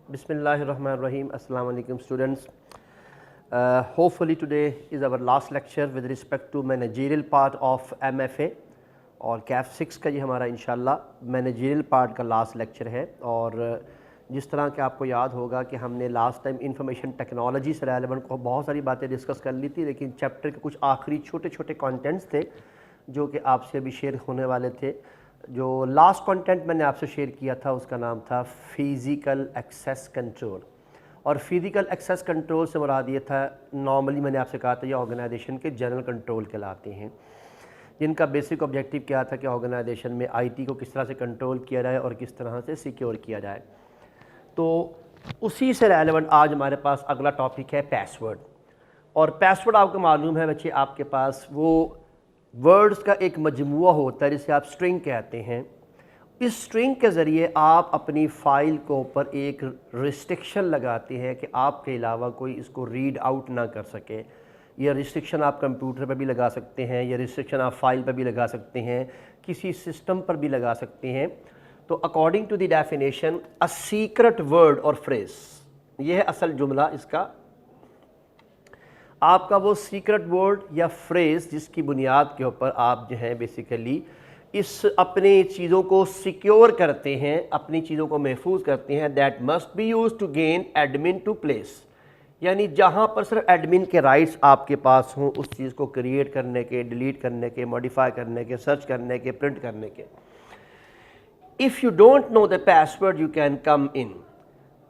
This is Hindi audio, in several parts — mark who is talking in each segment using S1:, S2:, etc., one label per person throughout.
S1: Bismillahirrahmanirrahim. Assalamu alaikum students. Hopefully today is our last lecture with respect to managerial part of MFA और CAF 6 का ये हमारा इंशाल्लाह मैनेजरियल पार्ट का लास्ट लेक्चर है। और जिस तरह के आपको याद होगा कि हमने लास्ट टाइम इंफॉर्मेशन टेक्नोलॉजी से रेलेवेंट को बहुत सारी बातें डिस्कस कर ली थी, लेकिन चैप्टर के कुछ आखिरी छोटे छोटे कंटेंट्स थे जो कि आपसे अभी शेयर होने वाले थे। जो लास्ट कंटेंट मैंने आपसे शेयर किया था उसका नाम था फिज़िकल एक्सेस कंट्रोल। और फिज़िकल एक्सेस कंट्रोल से मुराद ये था, नॉर्मली मैंने आपसे कहा था ये ऑर्गेनाइजेशन के जनरल कंट्रोल कहलाते हैं, जिनका बेसिक ऑब्जेक्टिव क्या था कि ऑर्गेनाइजेशन में आईटी को किस तरह से कंट्रोल किया जाए और किस तरह से सिक्योर किया जाए। तो उसी से रेलेवेंट आज हमारे पास अगला टॉपिक है पासवर्ड। और पासवर्ड आपको मालूम है बच्चे, आपके पास वो वर्ड्स का एक मजमुआ होता है जिसे आप स्ट्रिंग कहते हैं। इस स्ट्रिंग के ज़रिए आप अपनी फ़ाइल के ऊपर एक रिस्ट्रिक्शन लगाते हैं कि आपके अलावा कोई इसको रीड आउट ना कर सके। यह रिस्ट्रिक्शन आप कंप्यूटर पर भी लगा सकते हैं, यह रिस्ट्रिक्शन आप फाइल पर भी लगा सकते हैं, किसी सिस्टम पर भी लगा सकते हैं। तो according to the definition a secret word और फ्रेज, यह है असल जुमला इसका। आपका वो सीक्रेट वर्ड या फ्रेज जिसकी बुनियाद के ऊपर आप जो है बेसिकली इस अपनी चीज़ों को सिक्योर करते हैं, अपनी चीज़ों को महफूज करते हैं। That must be use to gain admin to place, यानी जहाँ पर सिर्फ एडमिन के राइट्स आपके पास हों उस चीज़ को क्रिएट करने के, डिलीट करने के, मॉडिफाई करने के, सर्च करने के, प्रिंट करने के। If you don't know the password you can come in.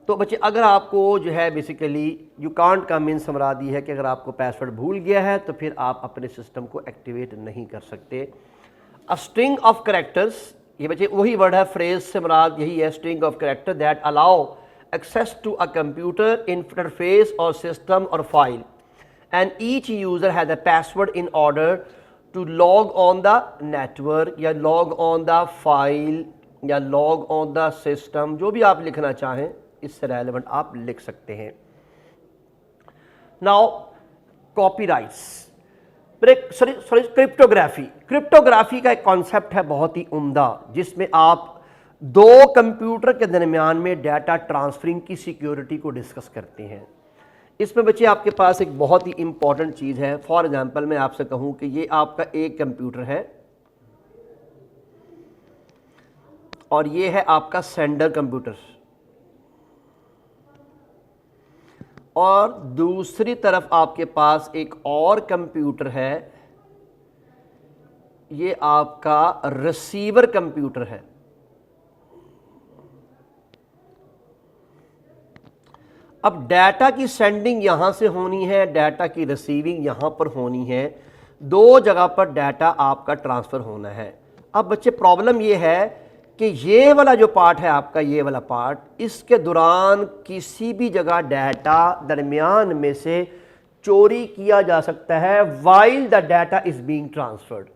S1: तो बच्चे अगर आपको जो है basically you can't come in से मुराद है कि अगर आपको पासवर्ड भूल गया है तो फिर आप अपने सिस्टम को एक्टिवेट नहीं कर सकते। अ स्ट्रिंग ऑफ कैरेक्टर्स, ये बच्चे वही वर्ड है, फ्रेज से मुराद यही है, string of character that allow access to a computer interface और सिस्टम और file and each user has a password in order to log on the network या लॉग ऑन द फाइल या लॉग ऑन द सिस्टम, जो भी आप लिखना चाहें इससे रेलेवेंट आप लिख सकते हैं। Now copyrights, cryptography. क्रिप्टोग्राफी का एक कॉन्सेप्ट है बहुत ही उम्दा, जिसमें आप दो कंप्यूटर के दरमियान में डाटा ट्रांसफरिंग की सिक्योरिटी को डिस्कस करते हैं। इसमें बच्चे आपके पास एक बहुत ही इंपॉर्टेंट चीज़ है। फॉर एग्जांपल मैं आपसे कहूं कि ये आपका एक कंप्यूटर है और ये है आपका सेंडर कंप्यूटर, और दूसरी तरफ आपके पास एक और कंप्यूटर है, ये आपका रिसीवर कंप्यूटर है। अब डाटा की सेंडिंग यहां से होनी है, डाटा की रिसीविंग यहां पर होनी है, दो जगह पर डाटा आपका ट्रांसफर होना है। अब बच्चे प्रॉब्लम ये है कि ये वाला जो पार्ट है आपका, ये वाला पार्ट, इसके दौरान किसी भी जगह डाटा दरमियान में से चोरी किया जा सकता है while the data is being transferred.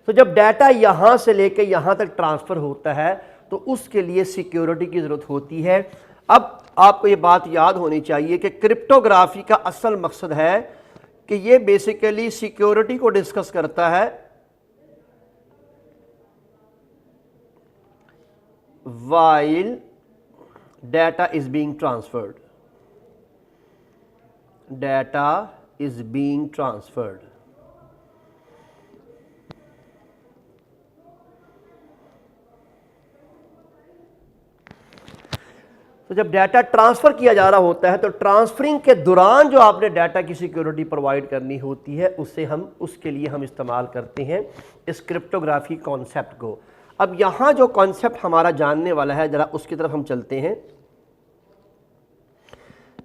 S1: तो जब डाटा यहां से लेके यहां तक ट्रांसफर होता है तो उसके लिए सिक्योरिटी की जरूरत होती है। अब आपको ये बात याद होनी चाहिए कि क्रिप्टोग्राफी का असल मकसद है कि ये बेसिकली सिक्योरिटी को डिस्कस करता है while data is being transferred. Data is being transferred. तो जब डाटा ट्रांसफर किया जा रहा होता है तो ट्रांसफरिंग के दौरान जो आपने डाटा की सिक्योरिटी प्रोवाइड करनी होती है उसके लिए हम इस्तेमाल करते हैं इस क्रिप्टोग्राफी कॉन्सेप्ट को। अब यहां जो कॉन्सेप्ट हमारा जानने वाला है जरा उसकी तरफ हम चलते हैं।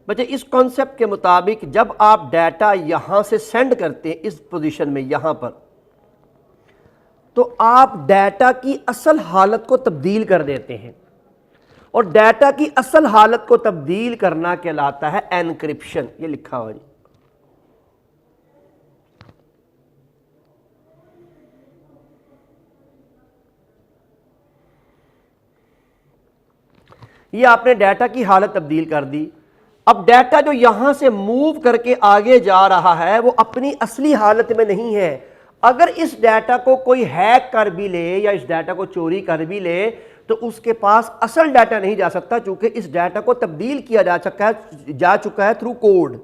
S1: बच्चे इस कॉन्सेप्ट के मुताबिक जब आप डाटा यहां से सेंड करते हैं इस पोजीशन में यहां पर, तो आप डाटा की असल हालत को तब्दील कर देते हैं, और डाटा की असल हालत को तब्दील करना कहलाता है एनक्रिप्शन। ये लिखा हुआ जी, ये आपने डाटा की हालत तब्दील कर दी। अब डाटा जो यहां से मूव करके आगे जा रहा है वो अपनी असली हालत में नहीं है। अगर इस डाटा को कोई हैक कर भी ले या इस डाटा को चोरी कर भी ले तो उसके पास असल डाटा नहीं जा सकता, क्योंकि इस डाटा को तब्दील किया जा चुका है थ्रू कोड।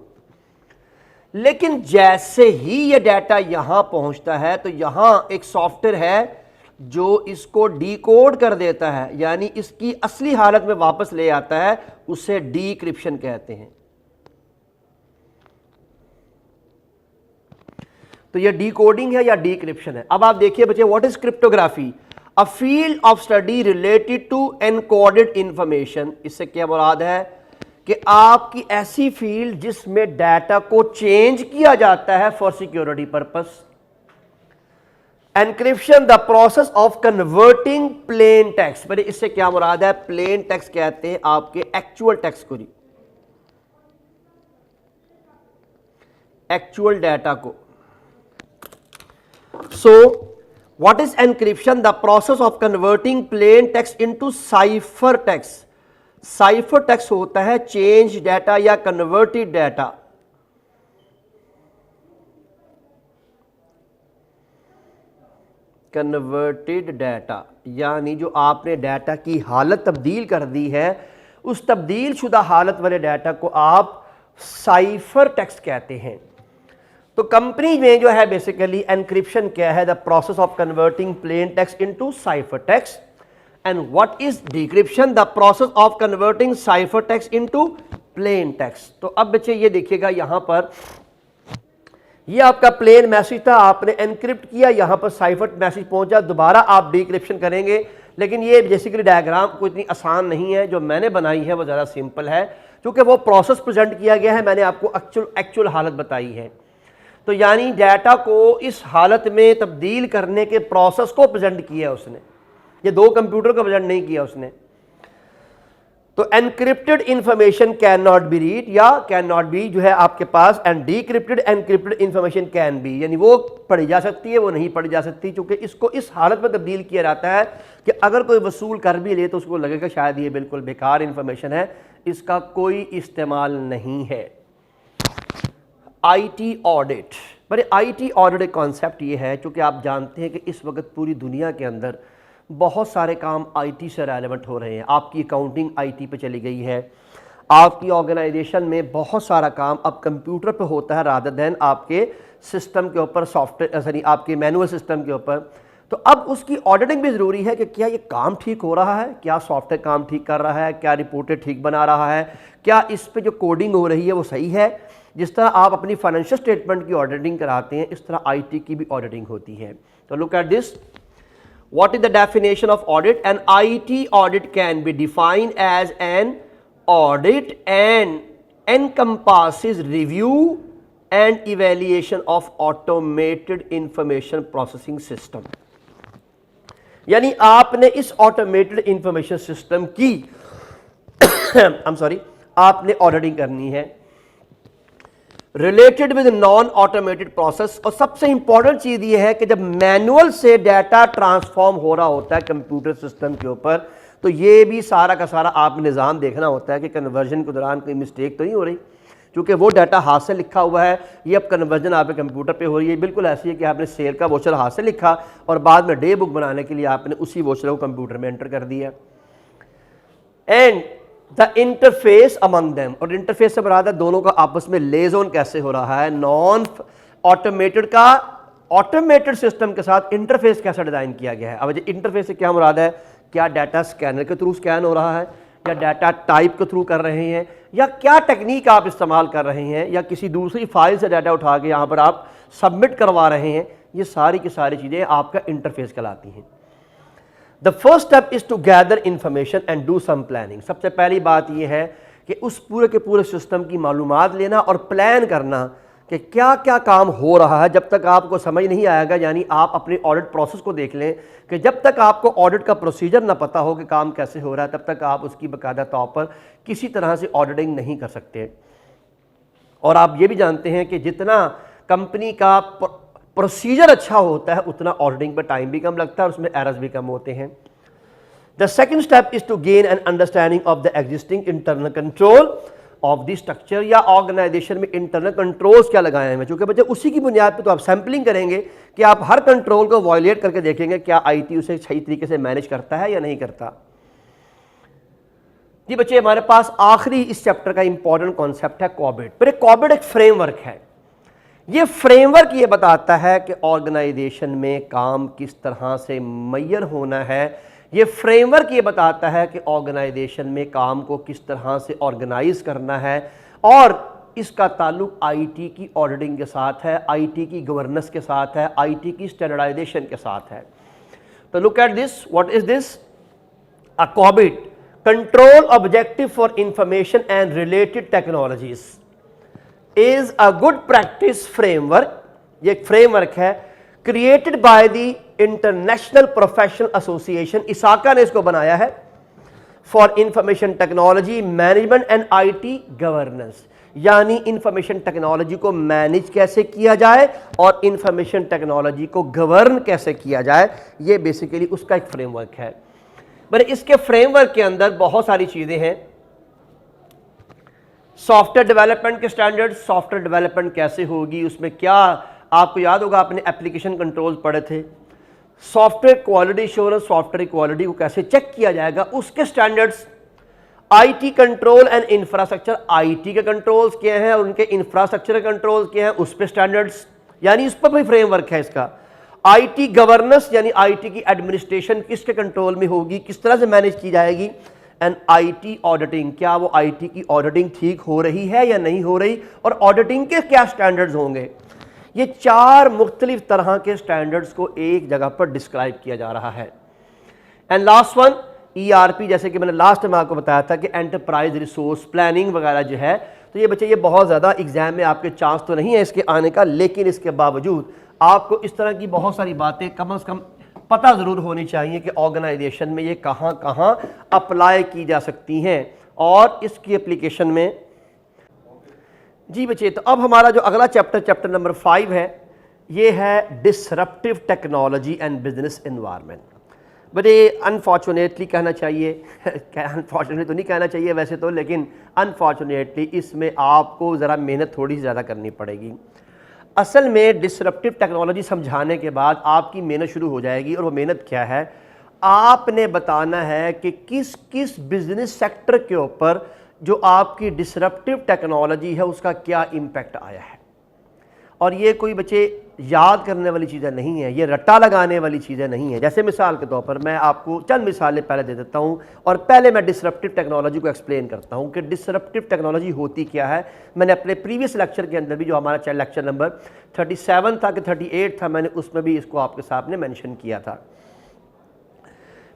S1: लेकिन जैसे ही ये डाटा यहां पहुंचता है तो यहां एक सॉफ्टवेयर है जो इसको डिकोड कर देता है, यानी इसकी असली हालत में वापस ले आता है, उसे डिक्रिप्शन कहते हैं। तो ये डिकोडिंग है या डिक्रिप्शन है। अब आप देखिए बच्चे, what is cryptography? A field of study related to encoded information. इससे क्या मुराद है कि आपकी ऐसी फील्ड जिसमें डाटा को चेंज किया जाता है for security purpose. Encryption the process of converting plain text. मेरे इससे क्या मुराद है? प्लेन टेक्स्ट कहते हैं आपके एक्चुअल टेक्स्ट को, एक्चुअल डाटा को। So what is encryption? The process of converting plain text into cipher text. Cipher text होता है चेंज डाटा या कन्वर्टेड डाटा। कन्वर्टेड डाटा यानी जो आपने डाटा की हालत तब्दील कर दी है, उस तब्दील शुदा हालत वाले डाटा को आप साइफर टेक्स्ट कहते हैं। तो कंपनी में जो है बेसिकली एनक्रिप्शन क्या है? The process of converting plain text into cipher text. And what is decryption? The process of converting cipher text into plain text. तो अब बच्चे ये देखिएगा, यहां पर ये आपका प्लेन मैसेज था, आपने एनक्रिप्ट किया, यहां पर साइफर मैसेज पहुंचा, दोबारा आप डिक्रिप्शन करेंगे। लेकिन ये बेसिकली डायग्राम कोई इतनी आसान नहीं है, जो मैंने बनाई है वो ज़्यादा सिंपल है, क्योंकि वो प्रोसेस प्रेजेंट किया गया है, मैंने आपको एक्चुअल हालत बताई है। तो यानी डाटा को इस हालत में तब्दील करने के प्रोसेस को प्रेजेंट किया उसने, ये दो कंप्यूटर को प्रेजेंट नहीं किया उसने। तो encrypted information can not be read या कैन नॉट बी जो है आपके पास, and decrypted encrypted information can be, यानी वो पढ़ी जा सकती है, वो नहीं पढ़ी जा सकती, क्योंकि इसको इस हालत में तब्दील किया जाता है कि अगर कोई वसूल कर भी ले तो उसको लगेगा शायद ये बिल्कुल बेकार इंफॉर्मेशन है, इसका कोई इस्तेमाल नहीं है। IT audit. पर आईटी ऑडिट एक कॉन्सेप्ट ये है, क्योंकि आप जानते हैं कि इस वक्त पूरी दुनिया के अंदर बहुत सारे काम आईटी से रेलेवेंट हो रहे हैं। आपकी अकाउंटिंग आईटी पे चली गई है, आपकी ऑर्गेनाइजेशन में बहुत सारा काम अब कंप्यूटर पे होता है रादर देन आपके सिस्टम के ऊपर, सॉफ्टवेयर सॉरी आपके मैनुअल सिस्टम के ऊपर। तो अब उसकी ऑडिटिंग भी ज़रूरी है कि क्या ये काम ठीक हो रहा है, क्या सॉफ्टवेयर काम ठीक कर रहा है, क्या रिपोर्टें ठीक बना रहा है, क्या इस पे जो कोडिंग हो रही है वो सही है। जिस तरह आप अपनी फाइनेंशियल स्टेटमेंट की ऑडिटिंग कराते हैं, इस तरह आईटी की भी ऑडिटिंग होती है। तो look at this, what is the definition of audit? An IT audit can be defined as an audit and encompasses review and evaluation of automated information processing system। यानी आपने इस ऑटोमेटेड इंफॉर्मेशन सिस्टम की आपने ऑडिटिंग करनी है related with non automated process. और सबसे इंपॉर्टेंट चीज ये है कि जब मैनुअल से डाटा ट्रांसफॉर्म हो रहा होता है कंप्यूटर सिस्टम के ऊपर, तो ये भी सारा का सारा आप निज़ाम देखना होता है कि कन्वर्जन के दौरान कोई मिस्टेक तो नहीं हो रही, क्योंकि वो डाटा हाथ से लिखा हुआ है, ये अब कन्वर्जन आपके कंप्यूटर पे हो रही है। बिल्कुल ऐसी है कि आपने सेल का वोचर हाथ से लिखा और बाद में डे बुक बनाने के लिए आपने उसी वोचर को कंप्यूटर में एंटर कर दिया। And the interface among them, और इंटरफेस से बराबर दोनों का आपस में लेजोन कैसे हो रहा है, नॉन ऑटोमेटेड का ऑटोमेटेड सिस्टम के साथ इंटरफेस कैसा डिजाइन किया गया है। अब इंटरफेस से क्या मुराद है? क्या डाटा स्कैनर के थ्रू स्कैन हो रहा है, या डाटा टाइप के थ्रू कर रहे हैं, या क्या टेक्निक आप इस्तेमाल कर रहे हैं, या किसी दूसरी फाइल से डाटा उठा के यहाँ पर आप सबमिट करवा रहे हैं। ये सारी की सारी चीज़ें आपका इंटरफेस कहलाती हैं। The first step is to gather information and do some planning. सबसे पहली बात यह है कि उस पूरे के पूरे सिस्टम की मालूमात लेना और प्लान करना कि क्या क्या काम हो रहा है। जब तक आपको समझ नहीं आएगा, यानी आप अपने ऑडिट प्रोसेस को देख लें कि जब तक आपको ऑडिट का प्रोसीजर ना पता हो कि काम कैसे हो रहा है, तब तक आप उसकी बाकायदा तौर पर किसी तरह से ऑडिटिंग नहीं कर सकते। और आप ये भी जानते हैं कि जितना कंपनी का प्रोसीजर अच्छा होता है, उतना ऑडिटिंग पर टाइम भी कम लगता है और उसमें एरर्स भी कम होते हैं। The second step is to gain an understanding of the existing internal control of the structure, या ऑर्गेनाइजेशन में इंटरनल कंट्रोल्स क्या लगाए हैं। चूंकि बच्चे उसी की बुनियाद पर तो आप सैंपलिंग करेंगे कि आप हर कंट्रोल को वायलेट करके देखेंगे क्या आईटी उसे सही तरीके से मैनेज करता है या नहीं करता। जी बच्चे, हमारे पास आखिरी इस चैप्टर का इंपॉर्टेंट कॉन्सेप्ट है कॉबिड। पर कॉबिड एक फ्रेमवर्क है। ये फ्रेमवर्क ये बताता है कि ऑर्गेनाइजेशन में काम किस तरह से मुय्यर होना है। ये फ्रेमवर्क ये बताता है कि ऑर्गेनाइजेशन में काम को किस तरह से ऑर्गेनाइज करना है, और इसका ताल्लुक आईटी की ऑडिटिंग के साथ है, आईटी की गवर्नेंस के साथ है, आईटी की स्टैंडर्डाइजेशन के साथ है। तो look at this, what is this? A COBIT, control objective for information and related technologies, is a good practice framework. ये एक फ्रेमवर्क है created by the international professional association, ISACA ने इसको बनाया है, for information technology management and IT governance. यानी इंफॉर्मेशन टेक्नोलॉजी को मैनेज कैसे किया जाए और इंफॉर्मेशन टेक्नोलॉजी को गवर्न कैसे किया जाए, ये बेसिकली उसका एक फ्रेमवर्क है। पर इसके फ्रेमवर्क के अंदर बहुत सारी चीजें हैं। सॉफ्टवेयर डेवलपमेंट के स्टैंडर्ड, सॉफ्टवेयर डेवलपमेंट कैसे होगी, उसमें क्या, आपको याद होगा आपने एप्लीकेशन कंट्रोल पढ़े थे। Software quality assurance, software quality को कैसे चेक किया जाएगा, उसके standards. IT control and infrastructure, IT के कंट्रोल्स क्या हैं और उनके इंफ्रास्ट्रक्चर के कंट्रोल्स क्या हैं, उस पे स्टैंडर्ड्स, यानी इस पर भी फ्रेमवर्क है इसका। आईटी गवर्नेंस, यानी आईटी की एडमिनिस्ट्रेशन किसके कंट्रोल में होगी, किस तरह से मैनेज की जाएगी। एंड आईटी ऑडिटिंग, क्या वो आईटी की ऑडिटिंग ठीक हो रही है या नहीं हो रही, और ऑडिटिंग के क्या स्टैंडर्ड्स होंगे। ये चार मुख्तलिफ तरह के स्टैंडर्ड्स को एक जगह पर डिस्क्राइब किया जा रहा है। एंड लास्ट वन ईआरपी, जैसे कि मैंने लास्ट में आपको बताया था कि एंटरप्राइज रिसोर्स प्लानिंग वगैरह जो है। तो ये बच्चे, ये बहुत ज़्यादा एग्जाम में आपके चांस तो नहीं है इसके आने का, लेकिन इसके बावजूद आपको इस तरह की बहुत सारी बातें कम से कम पता ज़रूर होनी चाहिए कि ऑर्गेनाइजेशन में ये कहाँ कहाँ अप्लाई की जा सकती हैं और इसकी एप्लीकेशन में। जी बच्चे, तो अब हमारा जो अगला चैप्टर, चैप्टर नंबर 5 है, ये है disruptive technology and business environment. बड़े अनफॉर्चुनेटली कहना चाहिए अनफॉर्चुनेटली तो नहीं कहना चाहिए वैसे तो, लेकिन अनफॉर्चुनेटली इसमें आपको ज़रा मेहनत थोड़ी ज़्यादा करनी पड़ेगी। असल में डिसरप्टिव टेक्नोलॉजी समझाने के बाद आपकी मेहनत शुरू हो जाएगी, और वो मेहनत क्या है, आपने बताना है कि किस किस बिजनेस सेक्टर के ऊपर जो आपकी डिसरप्टिव टेक्नोलॉजी है उसका क्या इम्पैक्ट आया है। और ये कोई बच्चे याद करने वाली चीज़ें नहीं है, ये रट्टा लगाने वाली चीज़ें नहीं है। जैसे मिसाल के तौर पर मैं आपको चंद मिसालें पहले दे देता हूँ, और पहले मैं डिसरप्टिव टेक्नोलॉजी को एक्सप्लेन करता हूँ कि डिसरप्टिव टेक्नोलॉजी होती क्या है। मैंने अपने प्रीवियस लेक्चर के अंदर भी, जो हमारा लेक्चर नंबर 37 था कि 38 था, मैंने उसमें भी इसको आपके सामने मेंशन किया था।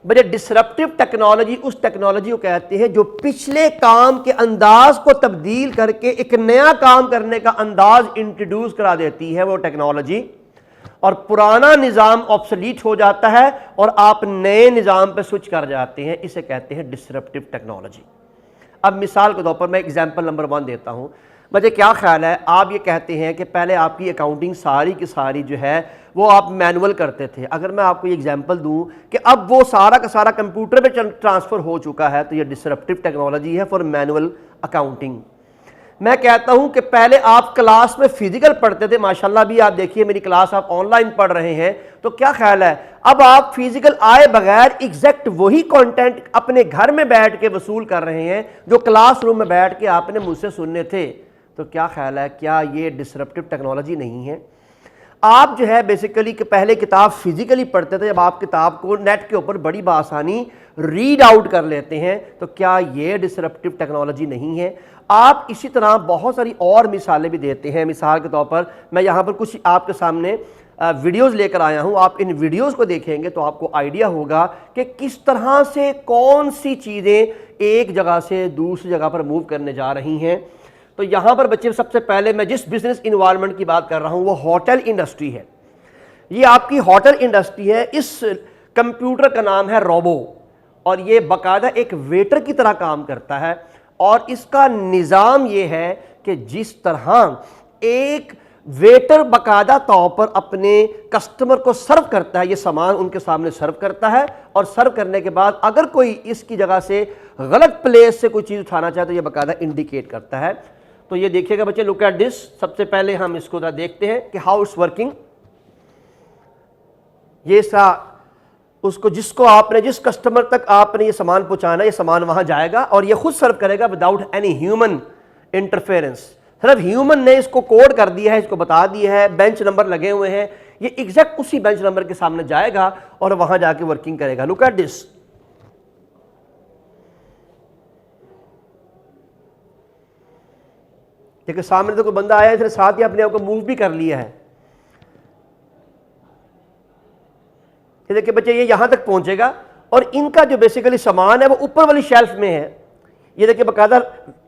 S1: बड़े डिसरप्टिव टेक्नोलॉजी उस टेक्नोलॉजी को कहते हैं जो पिछले काम के अंदाज को तब्दील करके एक नया काम करने का अंदाज इंट्रोड्यूस करा देती है वो टेक्नोलॉजी, और पुराना निज़ाम ऑब्सोलीट हो जाता है और आप नए निज़ाम पे स्विच कर जाते हैं। इसे कहते हैं डिसरप्टिव टेक्नोलॉजी। अब मिसाल के तौर पर मैं एग्जाम्पल नंबर 1 देता हूं। मुझे क्या ख्याल है, आप ये कहते हैं कि पहले आपकी अकाउंटिंग सारी की सारी जो है वो आप मैनुअल करते थे। अगर मैं आपको ये एग्जांपल दूं कि अब वो सारा का सारा कंप्यूटर पे ट्रांसफ़र हो चुका है, तो ये डिसरप्टिव टेक्नोलॉजी है फॉर मैनुअल अकाउंटिंग। मैं कहता हूं कि पहले आप क्लास में फिजिकल पढ़ते थे, माशाल्लाह भी आप देखिए मेरी क्लास आप ऑनलाइन पढ़ रहे हैं, तो क्या ख्याल है अब आप फिजिकल आए बगैर एग्जैक्ट वही कंटेंट अपने घर में बैठ के वसूल कर रहे हैं जो क्लासरूम में बैठ के आपने मुझसे सुनने थे। तो क्या ख्याल है, क्या ये डिसरप्टिव टेक्नोलॉजी नहीं है? आप जो है बेसिकली कि पहले किताब फिजिकली पढ़ते थे, जब आप किताब को नेट के ऊपर बड़ी आसानी रीड आउट कर लेते हैं, तो क्या ये डिसरप्टिव टेक्नोलॉजी नहीं है? आप इसी तरह बहुत सारी और मिसालें भी देते हैं। मिसाल के तौर पर मैं यहाँ पर कुछ आपके सामने वीडियोस लेकर आया हूँ। आप इन वीडियोस को देखेंगे तो आपको आइडिया होगा कि किस तरह से कौन सी चीज़ें एक जगह से दूसरी जगह पर मूव करने जा रही हैं। तो यहाँ पर बच्चे, सबसे पहले मैं जिस बिजनेस इन्वायरमेंट की बात कर रहा हूँ वो होटल इंडस्ट्री है। ये आपकी होटल इंडस्ट्री है। इस कंप्यूटर का नाम है रोबो, और ये बाकायदा एक वेटर की तरह काम करता है। और इसका निज़ाम ये है कि जिस तरह एक वेटर बाकायदा तौर पर अपने कस्टमर को सर्व करता है, ये सामान उनके सामने सर्व करता है, और सर्व करने के बाद अगर कोई इसकी जगह से गलत प्लेस से कोई चीज़ उठाना चाहे तो ये बाकायदा इंडिकेट करता है। तो ये देखिएगा बच्चे, लुक एट दिस। सबसे पहले हम इसको देखते हैं कि हाउ इट्स वर्किंग। ये सा उसको जिसको आपने जिस कस्टमर तक आपने ये सामान पहुंचाना, ये सामान वहां जाएगा और ये खुद सर्व करेगा विदाउट एनी ह्यूमन इंटरफेरेंस। सिर्फ ह्यूमन ने इसको कोड कर दिया है, इसको बता दिया है, बेंच नंबर लगे हुए हैं, ये एग्जैक्ट उसी बेंच नंबर के सामने जाएगा और वहां जाके वर्किंग करेगा। लुक एट दिस, देखिए सामने तो कोई बंदा आया है, साथ ही अपने आप को मूव भी कर लिया है। ये देखिए बच्चे, ये यहां तक पहुंचेगा और इनका जो बेसिकली सामान है वो ऊपर वाली शेल्फ में है। ये देखिए बकायदा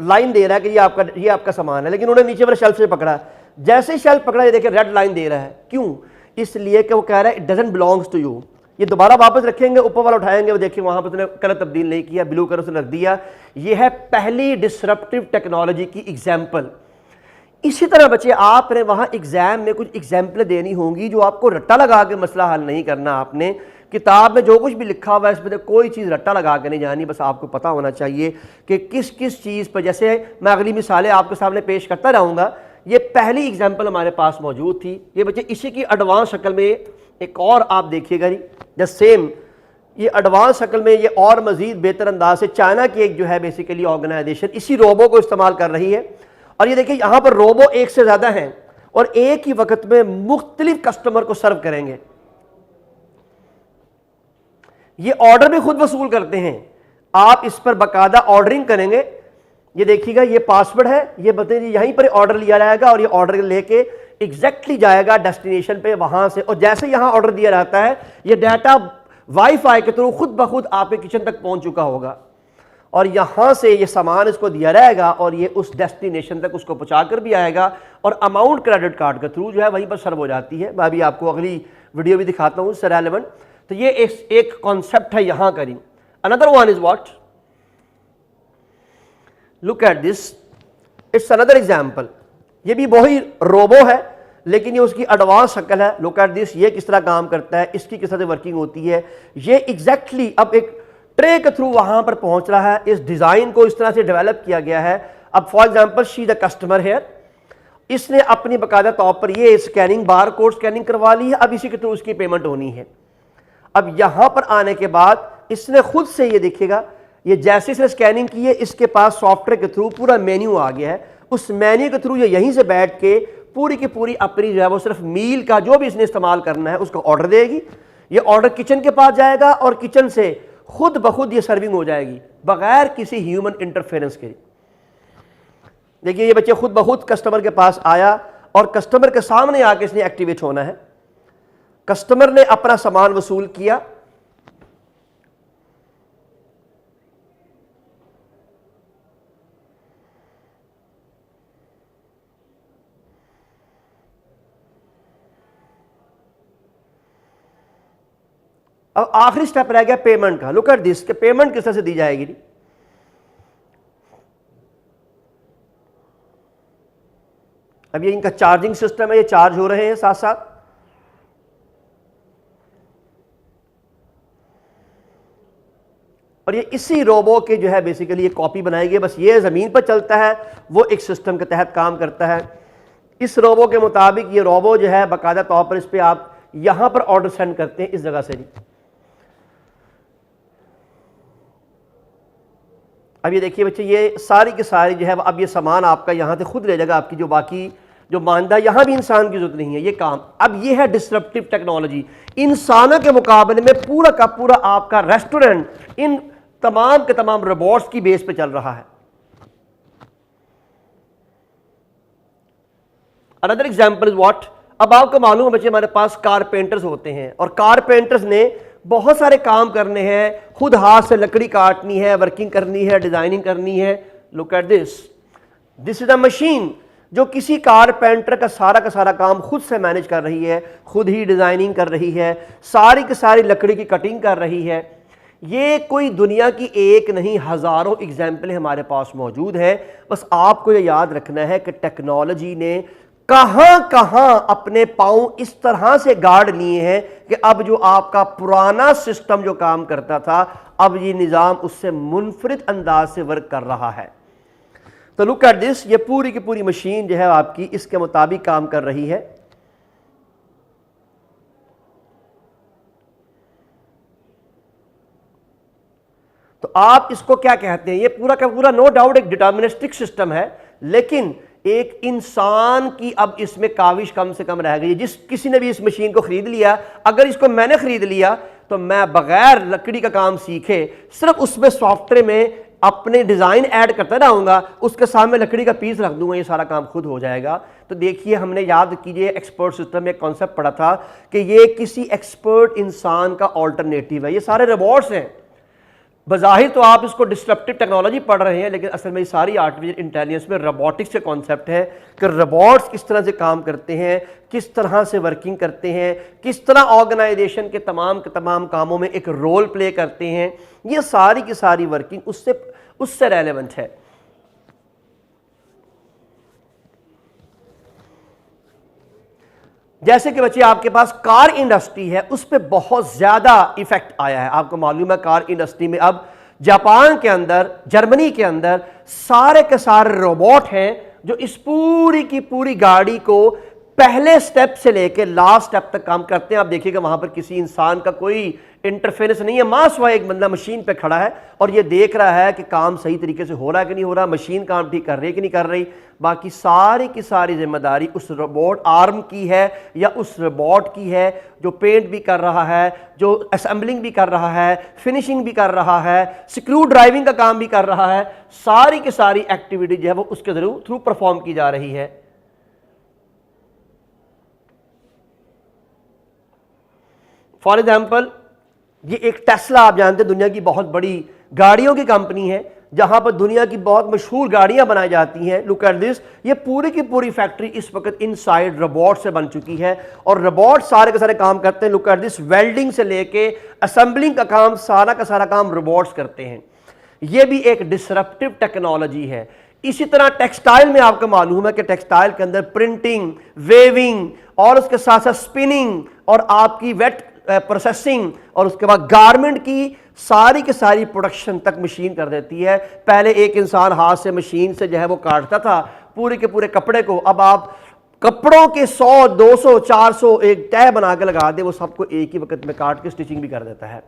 S1: लाइन दे रहा है कि ये आपका सामान है, लेकिन उन्होंने नीचे वाले शेल्फ से पकड़ा। जैसे ही शेल्फ पकड़ा, ये देखिए रेड लाइन दे रहा है। क्यों? इसलिए कि वो कह रहा है it doesn't belongs to you. ये दोबारा वापस रखेंगे, ऊपर वाला उठाएंगे, वो देखिए वहां पर उसने कलर तब्दील नहीं किया, ब्लू कलर उसने रख दिया। ये है पहली डिसरप्टिव टेक्नोलॉजी की एग्जाम्पल। इसी तरह बच्चे आपने वहां एग्जाम में कुछ एग्जाम्पल देनी होंगी जो आपको रट्टा लगा के मसला हल नहीं करना। आपने किताब में जो कुछ भी लिखा हुआ है इसमें कोई चीज़ रट्टा लगा के नहीं जानी, बस आपको पता होना चाहिए कि किस किस चीज़ पर। जैसे मैं अगली मिसालें आपके सामने पेश करता रहूँगा। ये पहली एग्जाम्पल हमारे पास मौजूद थी। ये बच्चे इसी की एडवांस शक्ल में एक और आप देखिएगा जी, द सेम ये एडवांस शक्ल में ये और मजीद बेहतर अंदाज से चाइना की एक जो है बेसिकली ऑर्गेनाइजेशन इसी रोबो को इस्तेमाल कर रही है। और ये देखिए यहाँ पर रोबो एक से ज़्यादा हैं और एक ही वक्त में मुख्तलिफ कस्टमर को सर्व करेंगे। ये ऑर्डर भी खुद वसूल करते हैं। आप इस पर बाकायदा ऑर्डरिंग करेंगे। ये देखिएगा, ये पासवर्ड है, ये बताइए यहीं पर ऑर्डर लिया जाएगा और ये ऑर्डर लेके एग्जैक्टली जाएगा डेस्टिनेशन पे वहां से। और जैसे यहां ऑर्डर दिया जाता है, ये डाटा वाईफाई के थ्रू खुद ब खुद आपके किचन तक पहुंच चुका होगा और यहां से ये सामान इसको दिया रहेगा और ये उस डेस्टिनेशन तक उसको पहुंचाकर भी आएगा और अमाउंट क्रेडिट कार्ड के थ्रू जो है वहीं पर सर्व हो जाती है। मैं अभी आपको अगली वीडियो भी दिखाता हूं इससे रेलेवेंट। तो ये एक कॉन्सेप्ट है यहां करी। Another one is what, look at this, it's another example. ये भी वही रोबो है लेकिन ये उसकी एडवांस शक्ल है। लुक एट दिस, ये किस तरह काम करता है, इसकी किस तरह से वर्किंग होती है। ये एग्जैक्टली अब एक ट्रे के थ्रू वहां पर पहुंच रहा है। इस डिजाइन को इस तरह से डेवलप किया गया है। अब for example she the customer है, इसने अपनी बाकायदा तौर पर ये स्कैनिंग बार कोड स्कैनिंग करवा ली है। अब इसी के थ्रू उसकी पेमेंट होनी है। अब यहां पर आने के बाद इसने खुद से ये देखिएगा, ये जैसे इसने स्कैनिंग की है इसके पास सॉफ्टवेयर के थ्रू पूरा मेन्यू आ गया है। उस मेन्यू के थ्रू ये यहीं से बैठ के पूरी की पूरी अपनी जो है वो सिर्फ मील का जो भी इसने इस्तेमाल करना है उसका ऑर्डर देगी। ये ऑर्डर किचन के पास जाएगा और किचन से खुद ब खुद ये सर्विंग हो जाएगी बगैर किसी ह्यूमन इंटरफेरेंस के। देखिए ये बच्चे खुद ब खुद कस्टमर के पास आया और कस्टमर के सामने आके इसने एक्टिवेट होना है। कस्टमर ने अपना सामान वसूल किया, अब आखिरी स्टेप रह गया पेमेंट का। लुक एट दिस, के पेमेंट किस तरह से दी जाएगी। अब ये इनका चार्जिंग सिस्टम है, ये चार्ज हो रहे हैं साथ साथ। और ये इसी रोबो के जो है बेसिकली ये कॉपी बनाएगी। बस ये जमीन पर चलता है, वो एक सिस्टम के तहत काम करता है। इस रोबो के मुताबिक ये रोबो जो है बाकायदा तौर पर इस पर आप यहां पर ऑर्डर सेंड करते हैं इस जगह से। अब ये देखिए बच्चे, ये सारी की सारी जो है अब ये सामान आपका यहां से खुद ले जाएगा। आपकी जो बाकी जो मानदा, यहां भी इंसान की जरूरत नहीं है ये काम। अब ये है डिसरप्टिव टेक्नोलॉजी। इंसानों के मुकाबले में पूरा का पूरा आपका रेस्टोरेंट इन तमाम के तमाम रोबोट्स की बेस पे चल रहा है। अनदर एग्जांपल इज व्हाट, अब आपको मालूम है बच्चे हमारे पास कारपेंटर्स होते हैं और कारपेंटर्स ने बहुत सारे काम करने हैं। खुद हाथ से लकड़ी काटनी है, वर्किंग करनी है, डिजाइनिंग करनी है। Look at this, this is a machine जो किसी कारपेंटर का सारा काम खुद से मैनेज कर रही है, खुद ही डिजाइनिंग कर रही है, सारी की सारी लकड़ी की कटिंग कर रही है। ये कोई दुनिया की एक नहीं हजारों एग्जाम्पल हमारे पास मौजूद है। बस आपको ये याद रखना है कि टेक्नोलॉजी ने कहां कहां अपने पांव इस तरह से गाड़ लिए हैं कि अब जो आपका पुराना सिस्टम जो काम करता था, अब ये निजाम उससे मुनफरिद अंदाज से वर्क कर रहा है। तो लुक एट दिस, ये पूरी की पूरी मशीन जो है आपकी इसके मुताबिक काम कर रही है। आप इसको क्या कहते हैं, ये पूरा का पूरा नो डाउट एक डिटर्मिनिस्टिक सिस्टम है, लेकिन एक इंसान की अब इसमें काविश कम से कम रह गई। जिस किसी ने भी इस मशीन को खरीद लिया, अगर इसको मैंने खरीद लिया तो मैं बगैर लकड़ी का काम सीखे सिर्फ उसमें सॉफ्टवेयर में अपने डिजाइन ऐड करता रहूंगा, उसके सामने लकड़ी का पीस रख दूंगा, ये सारा काम खुद हो जाएगा। तो देखिए, हमने याद कीजिए एक्सपर्ट सिस्टम में एक कॉन्सेप्ट पढ़ा था कि ये किसी एक्सपर्ट इंसान का ऑल्टरनेटिव है। ये सारे रोबोट्स हैं। बज़ाहिर तो आप इसको डिस्ट्रप्टिव टेक्नोलॉजी पढ़ रहे हैं, लेकिन असल में ये सारी आर्टिफिशियल इंटेलिजेंस में रोबोटिक्स के कॉन्सेप्ट है कि रोबोट्स किस तरह से काम करते हैं, किस तरह से वर्किंग करते हैं, किस तरह ऑर्गेनाइजेशन के तमाम कामों में एक रोल प्ले करते हैं। ये सारी की सारी वर्किंग उससे रेलेवेंट है। जैसे कि बच्चे आपके पास कार इंडस्ट्री है, उस पर बहुत ज्यादा इफेक्ट आया है। आपको मालूम है कार इंडस्ट्री में अब जापान के अंदर, जर्मनी के अंदर सारे के सारे रोबोट हैं जो इस पूरी की पूरी गाड़ी को पहले स्टेप से लेकर लास्ट स्टेप तक काम करते हैं। आप देखिएगा वहां पर किसी इंसान का कोई इंटरफेरेंस नहीं है, मास हुआ एक बंदा मशीन पे खड़ा है और ये देख रहा है कि काम सही तरीके से हो रहा है कि नहीं हो रहा, मशीन काम ठीक कर रही है कि नहीं कर रही। बाकी सारी की सारी जिम्मेदारी उस रोबोट आर्म की है या उस रोबोट की है जो पेंट भी कर रहा है, जो असेंबलिंग भी कर रहा है, फिनिशिंग भी कर रहा है, स्क्रू ड्राइविंग का काम भी कर रहा है। सारी की सारी एक्टिविटी जो है वो उसके थ्रू परफॉर्म की जा रही है। फॉर एग्जाम्पल, ये एक टेस्ला, आप जानते हैं दुनिया की बहुत बड़ी गाड़ियों की कंपनी है, जहां पर दुनिया की बहुत मशहूर गाड़ियां बनाई जाती हैं। लुक एट दिस, ये पूरी की पूरी फैक्ट्री इस वक्त इनसाइड रोबोट से बन चुकी है और रोबोट सारे के सारे काम करते हैं। लुक एट दिस, वेल्डिंग से लेके असेंबलिंग का काम, सारा का सारा काम रोबोट्स करते हैं। ये भी एक डिसरप्टिव टेक्नोलॉजी है। इसी तरह टेक्सटाइल में आपको मालूम है कि टेक्सटाइल के अंदर प्रिंटिंग, वेविंग और उसके साथ साथ स्पिनिंग और आपकी वेट प्रोसेसिंग और उसके बाद गारमेंट की सारी की सारी प्रोडक्शन तक मशीन कर देती है। पहले एक इंसान हाथ से मशीन से जो है वो काटता था पूरे के पूरे कपड़े को, अब आप कपड़ों के 100, 200, 400 एक तय बना के लगा दे, वो सबको एक ही वक्त में काट के स्टिचिंग भी कर देता है।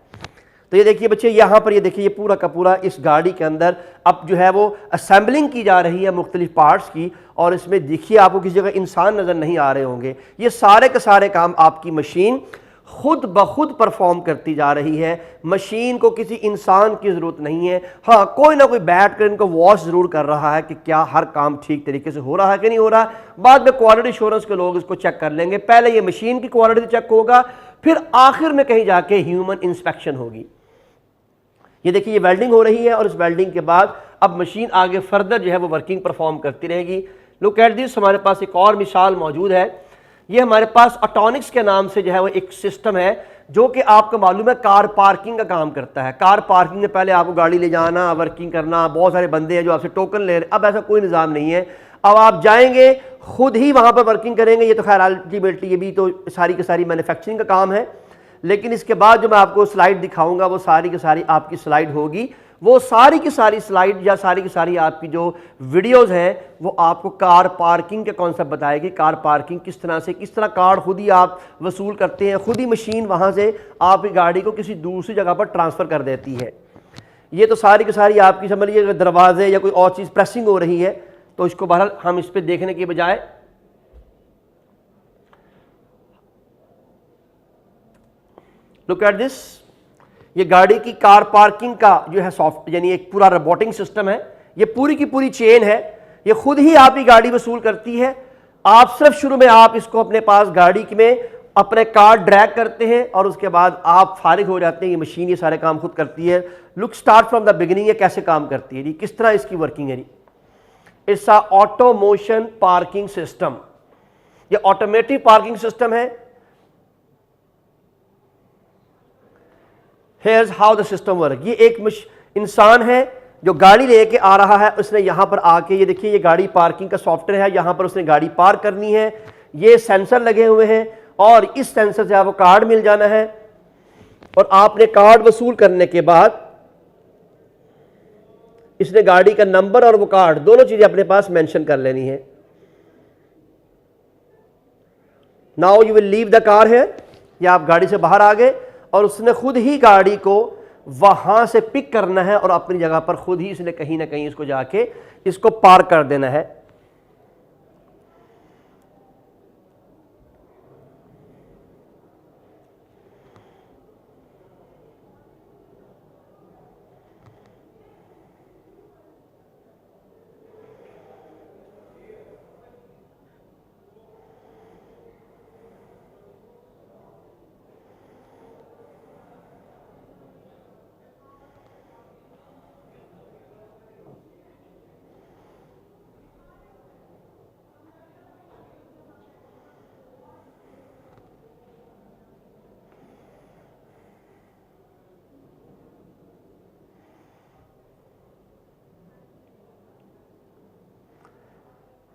S1: तो ये देखिए बच्चे, यहाँ पर ये देखिए, ये पूरा का पूरा इस गाड़ी के अंदर अब जो है वो असेंबलिंग की जा रही है मुख्तलिफ पार्ट्स की, और इसमें देखिए आपको किसी जगह इंसान नजर नहीं आ रहे होंगे। ये सारे के सारे काम आपकी मशीन खुद ब खुद परफॉर्म करती जा रही है। मशीन को किसी इंसान की जरूरत नहीं है। हाँ, कोई ना कोई बैठ कर इनको वॉच जरूर कर रहा है कि क्या हर काम ठीक तरीके से हो रहा है कि नहीं हो रहा। बाद में क्वालिटी एश्योरेंस के लोग इसको चेक कर लेंगे। पहले ये मशीन की क्वालिटी चेक होगा, फिर आखिर में कहीं जाके ह्यूमन इंस्पेक्शन होगी। ये देखिए, ये वेल्डिंग हो रही है और इस वेल्डिंग के बाद अब मशीन आगे फर्दर जो है वो वर्किंग परफॉर्म करती रहेगी। लुक एट दिस, हमारे पास एक और मिसाल मौजूद है। ये हमारे पास ऑटोनिक्स के नाम से जो है वो एक सिस्टम है जो कि आपको मालूम है कार पार्किंग का काम करता है। कार पार्किंग में पहले आपको गाड़ी ले जाना, वर्किंग करना, बहुत सारे बंदे हैं जो आपसे टोकन ले रहे हैं। अब ऐसा कोई निज़ाम नहीं है। अब आप जाएंगे, खुद ही वहां पर वर्किंग करेंगे। ये तो खैर अल्टीमेटली ये भी तो सारी की सारी मैन्युफैक्चरिंग का काम है, लेकिन इसके बाद जो मैं आपको स्लाइड दिखाऊंगा वो सारी की सारी आपकी स्लाइड होगी। वो सारी की सारी स्लाइड या सारी की सारी आपकी जो वीडियोस हैं वो आपको कार पार्किंग के कॉन्सेप्ट बताएगी। कार पार्किंग किस तरह से, किस तरह कार खुद ही आप वसूल करते हैं, खुद ही मशीन वहां से आपकी गाड़ी को किसी दूसरी जगह पर ट्रांसफर कर देती है। ये तो सारी की सारी आपकी समझ लीजिए दरवाजे या कोई और चीज प्रेसिंग हो रही है तो इसको बहरहाल हम इस पर देखने के बजाय लुक एट दिस, ये गाड़ी की कार पार्किंग का जो है सॉफ्ट यानी एक पूरा रोबोटिंग सिस्टम है। ये पूरी की पूरी चेन है, ये खुद ही आपकी गाड़ी वसूल करती है। आप सिर्फ शुरू में आप इसको अपने पास गाड़ी में अपने कार ड्रैग करते हैं और उसके बाद आप फारिग हो जाते हैं। ये मशीन ये सारे काम खुद करती है। Look start from the beginning, ये कैसे काम करती है जी, किस तरह इसकी वर्किंग है जी। It's a automation parking system, ये ऑटोमेटिक पार्किंग सिस्टम है। Here's how the system work। ये एक इंसान है जो गाड़ी लेके आ रहा है, उसने यहां पर आके ये देखिए ये गाड़ी पार्किंग का सॉफ्टवेयर है, यहां पर उसने गाड़ी पार्क करनी है। ये सेंसर लगे हुए हैं और इस सेंसर से आपको कार्ड मिल जाना है और आपने कार्ड वसूल करने के बाद इसने गाड़ी का नंबर और वो कार्ड दोनों चीजें अपने पास मेंशन कर लेनी है। Now you will leave the car है, या आप गाड़ी से बाहर आ गए और उसने खुद ही गाड़ी को वहां से पिक करना है और अपनी जगह पर खुद ही इसने कहीं ना कहीं इसको जाके इसको पार कर देना है।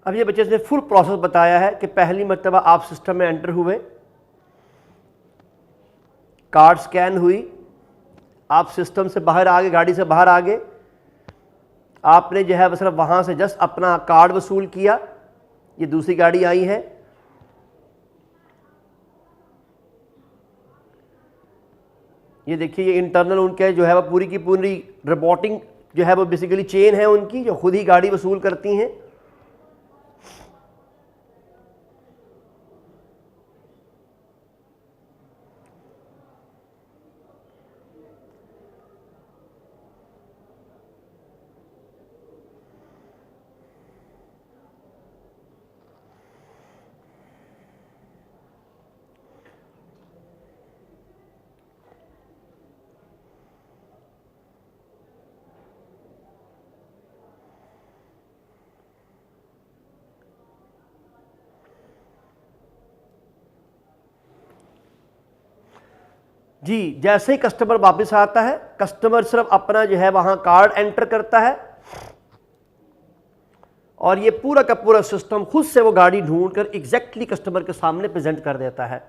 S1: अब ये बच्चे ने फुल प्रोसेस बताया है कि पहली मर्तबा आप सिस्टम में एंटर हुए, कार्ड स्कैन हुई, आप सिस्टम से बाहर आ गए, गाड़ी से बाहर आ गए, आपने जो है सिर्फ वहां से जस्ट अपना कार्ड वसूल किया, ये दूसरी गाड़ी आई है, ये देखिए ये इंटरनल उनके जो है वो पूरी की पूरी रोबोटिंग जो है वो बेसिकली चेन है उनकी, जो खुद ही गाड़ी वसूल करती हैं। जी जैसे ही कस्टमर वापस आता है, कस्टमर सिर्फ अपना जो है वहां कार्ड एंटर करता है और ये पूरा का पूरा सिस्टम खुद से वो गाड़ी ढूंढकर एग्जैक्टली कस्टमर के सामने प्रेजेंट कर देता है।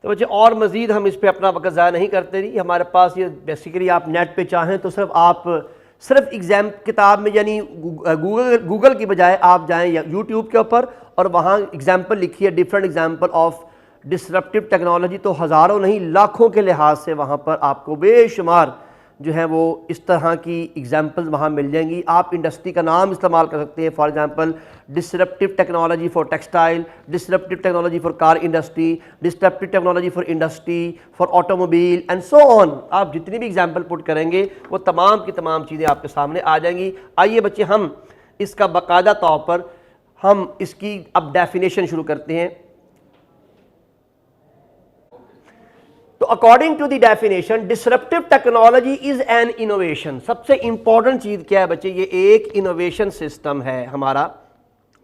S1: तो बच्चे और मज़ीद हम इस पे अपना वक्त ज़ाया नहीं करते रही, हमारे पास ये बेसिकली आप नेट पे चाहें तो सिर्फ एग्जाम किताब में यानी गूगल की बजाय आप जाएं यूट्यूब के ऊपर और वहाँ एग्जाम्पल लिखिए, different example of disruptive technology, तो हज़ारों नहीं लाखों के लिहाज से वहाँ पर आपको बेशुमार जो है वो इस तरह की एग्जाम्पल्स वहाँ मिल जाएंगी। आप इंडस्ट्री का नाम इस्तेमाल कर सकते हैं, for example disruptive technology for textile, disruptive technology for car industry, disruptive technology for industry, for automobile and so on. आप जितनी भी एग्जाम्पल पुट करेंगे वो तमाम की तमाम चीज़ें आपके सामने आ जाएंगी। आइए बच्चे हम इसका बाकायदा तौर पर हम इसकी अब डेफिनेशन शुरू करते हैं। तो according to the definition disruptive technology is an innovation. सबसे इंपॉर्टेंट चीज क्या है बच्चे, ये एक इनोवेशन सिस्टम है हमारा,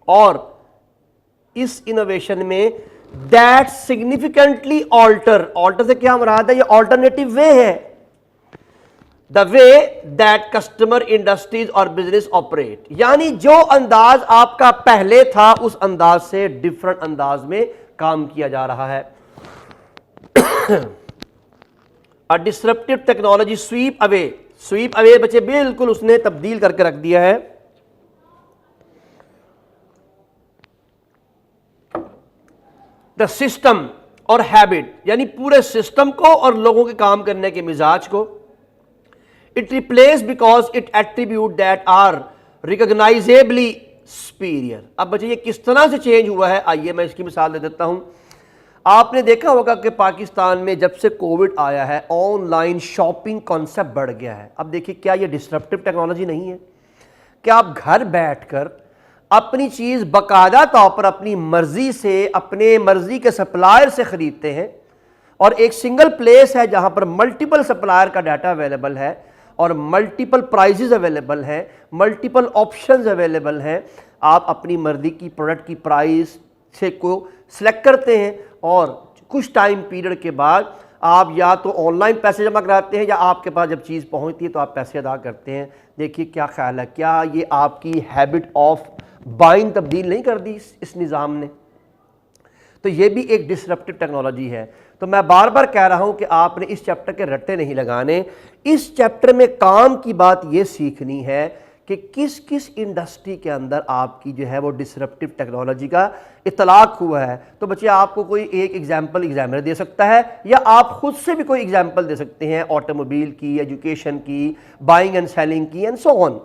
S1: और इस इनोवेशन में दैट सिग्निफिकेंटली ऑल्टर से क्या मुराद है, ये ऑल्टरनेटिव वे है, the way that customer industries और बिजनेस ऑपरेट, यानी जो अंदाज आपका पहले था उस अंदाज से डिफरेंट अंदाज में काम किया जा रहा है। डिसरप्टिव टेक्नोलॉजी स्वीप अवे बच्चे बिल्कुल उसने तब्दील करके रख दिया है। द सिस्टम और हैबिट, यानी पूरे सिस्टम को और लोगों के काम करने के मिजाज को। It replace because it attribute that are recognizably superior. अब बच्चे ये किस तरह से चेंज हुआ है, आइए मैं इसकी मिसाल दे देता हूं। आपने देखा होगा कि पाकिस्तान में जब से कोविड आया है ऑनलाइन शॉपिंग कॉन्सेप्ट बढ़ गया है। अब देखिए क्या ये डिसरप्टिव टेक्नोलॉजी नहीं है? क्या आप घर बैठकर अपनी चीज़ बाकायदा तौर पर अपनी मर्जी से अपने मर्जी के सप्लायर से खरीदते हैं और एक सिंगल प्लेस है जहां पर मल्टीपल सप्लायर का डाटा अवेलेबल है और मल्टीपल प्राइजेज अवेलेबल हैं, मल्टीपल ऑप्शंस अवेलेबल हैं। आप अपनी मर्जी की प्रोडक्ट की प्राइस से को सिलेक्ट करते हैं और कुछ टाइम पीरियड के बाद आप या तो ऑनलाइन पैसे जमा कराते हैं या आपके पास जब चीज़ पहुंचती है तो आप पैसे अदा करते हैं। देखिए क्या ख्याल है, क्या ये आपकी हैबिट ऑफ बाइंग तब्दील नहीं कर दी इस निज़ाम ने? तो ये भी एक डिसरप्टिव टेक्नोलॉजी है। तो मैं बार बार कह रहा हूं कि आपने इस चैप्टर के रट्टे नहीं लगाने, इस चैप्टर में काम की बात ये सीखनी है कि किस किस इंडस्ट्री के अंदर आपकी जो है वो डिसरप्टिव टेक्नोलॉजी का इतलाक हुआ है। तो बच्चे आपको कोई एक एग्जाम्पल एग्जामिनर दे सकता है या आप खुद से भी कोई एग्जाम्पल दे सकते हैं, ऑटोमोबाइल की, एजुकेशन की, बाइंग एंड सेलिंग की and so on.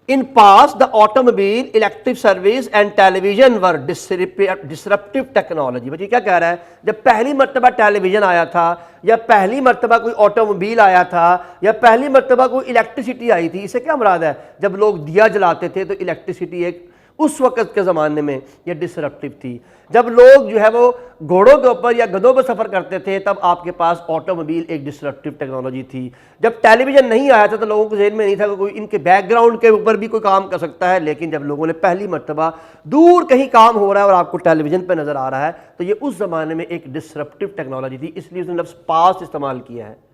S1: In past, the automobile, electric service and television were disruptive technology। बच्चे क्या कह रहा है, जब पहली मर्तबा टेलीविजन आया था या पहली मर्तबा कोई ऑटोमोबाइल आया था या पहली मर्तबा कोई इलेक्ट्रिसिटी आई थी, इससे क्या मुराद है? जब लोग दिया जलाते थे तो इलेक्ट्रिसिटी एक उस वक्त के ज़माने में ये डिसरप्टिव थी। जब लोग जो है वो घोड़ों के ऊपर या गधों पर सफ़र करते थे तब आपके पास ऑटोमोबाइल एक डिसरप्टिव टेक्नोलॉजी थी। जब टेलीविज़न नहीं आया था तो लोगों को ज़हन में नहीं था कि कोई इनके बैकग्राउंड के ऊपर भी कोई काम कर सकता है, लेकिन जब लोगों ने पहली मर्तबा दूर कहीं काम हो रहा है और आपको टेलीविज़न पर नज़र आ रहा है तो ये उस ज़माने में एक डिसरप्टिव टेक्नोलॉजी थी, इसलिए उसने लफ्ज़ पास्ट इस्तेमाल किया है।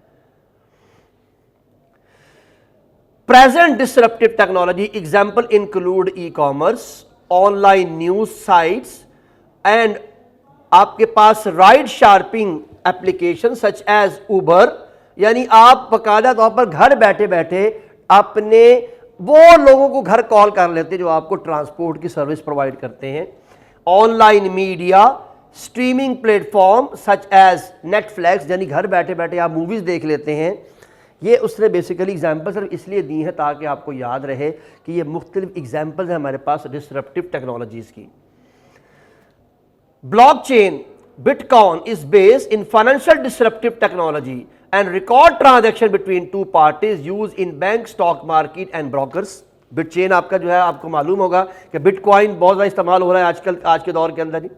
S1: Present disruptive technology example include e-commerce, online news sites and आपके पास ride sharing application such as Uber, यानी आप बाकायदा तौर पर घर बैठे बैठे अपने वो लोगों को घर कॉल कर लेते हैं जो आपको ट्रांसपोर्ट की सर्विस प्रोवाइड करते हैं। Online media, streaming platform such as Netflix, यानी घर बैठे बैठे आप मूवीज़ देख लेते हैं। ये उसने बेसिकली एग्जाम्पल सिर्फ इसलिए दी है ताकि आपको याद रहे कि ये मुख्तलिफ एग्जाम्पल्स हैं हमारे पास डिसरप्टिव टेक्नोलॉजीज की। Blockchain, bitcoin is based in financial disruptive technology and record transaction between two parties use in bank, stock market and brokers. बिटचेन आपका जो है आपको मालूम होगा कि बिटकॉइन बहुत ज़्यादा इस्तेमाल हो रहा है आजकल आज के दौर के अंदर ही।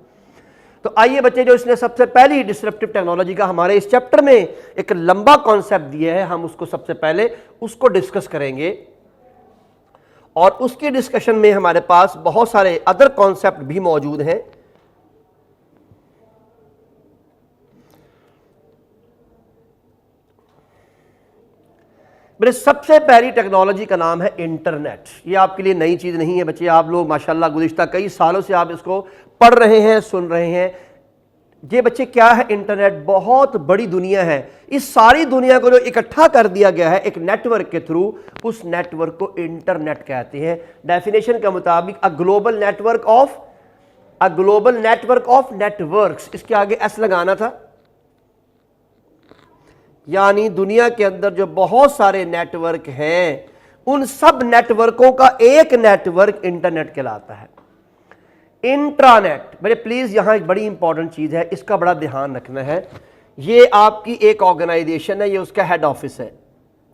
S1: तो आइए बच्चे, जो इसने सबसे पहली डिसरप्टिव टेक्नोलॉजी का हमारे इस चैप्टर में एक लंबा कॉन्सेप्ट दिया है, हम उसको सबसे पहले उसको डिस्कस करेंगे और उसके डिस्कशन में हमारे पास बहुत सारे अदर कॉन्सेप्ट भी मौजूद हैं। मेरे सबसे पहली टेक्नोलॉजी का नाम है इंटरनेट। ये आपके लिए नई चीज़ नहीं है बच्चे, आप लोग माशाल्लाह गुज़िश्ता कई सालों से आप इसको पढ़ रहे हैं, सुन रहे हैं। ये बच्चे क्या है इंटरनेट? बहुत बड़ी दुनिया है। इस सारी दुनिया को जो इकट्ठा कर दिया गया है एक नेटवर्क के थ्रू, उस नेटवर्क को इंटरनेट कहते हैं। डेफिनेशन के मुताबिक a global network of networks, इसके आगे एस लगाना था, यानी दुनिया के अंदर जो बहुत सारे नेटवर्क हैं उन सब नेटवर्कों का एक नेटवर्क इंटरनेट कहलाता है। इंट्रानेट, मेरे प्लीज यहां एक बड़ी इंपॉर्टेंट चीज है, इसका बड़ा ध्यान रखना है। ये आपकी एक ऑर्गेनाइजेशन है, ये उसका हेड ऑफिस है,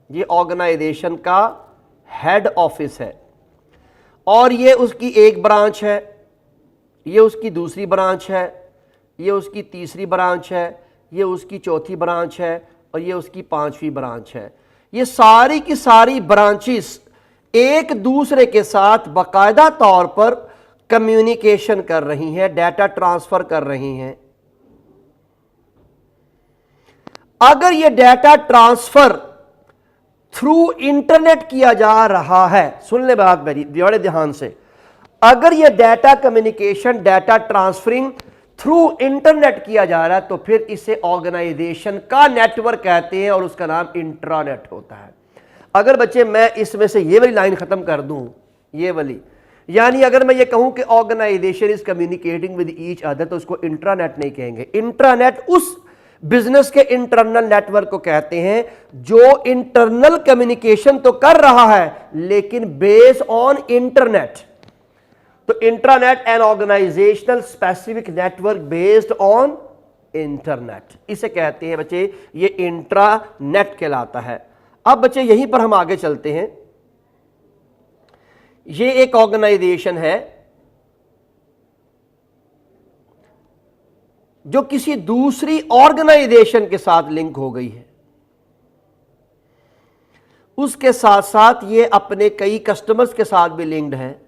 S1: ये ऑर्गेनाइजेशन का हेड ऑफिस है और ये उसकी एक ब्रांच है, ये उसकी दूसरी ब्रांच है, ये उसकी तीसरी ब्रांच है, ये उसकी चौथी ब्रांच है और ये उसकी पांचवी ब्रांच है। ये सारी की सारी ब्रांचेस एक दूसरे के साथ बाकायदा तौर पर कम्युनिकेशन कर रही हैं, डाटा ट्रांसफर कर रही हैं। अगर ये डाटा ट्रांसफर थ्रू इंटरनेट किया जा रहा है, सुन ले बात मेरी बड़े ध्यान से, अगर ये data communication, data transferring through internet किया जा रहा है तो फिर इसे ऑर्गेनाइजेशन का नेटवर्क कहते हैं और उसका नाम इंट्रानेट होता है। अगर बच्चे मैं इसमें से ये वाली लाइन खत्म कर दूं, ये वाली, यानी अगर मैं ये कहूं कि organisation is communicating with each other, तो उसको इंट्रानेट नहीं कहेंगे। इंट्रानेट उस बिजनेस के इंटरनल नेटवर्क को कहते हैं जो इंटरनल कम्युनिकेशन तो कर रहा है लेकिन बेस्ड ऑन इंटरनेट। तो intranet an organisational specific network based on internet, इसे कहते हैं बच्चे, ये इंट्रानेट कहलाता है। अब बच्चे यहीं पर हम आगे चलते हैं। ये एक ऑर्गेनाइजेशन है जो किसी दूसरी ऑर्गेनाइजेशन के साथ लिंक हो गई है, उसके साथ साथ ये अपने कई कस्टमर्स के साथ भी लिंक्ड है।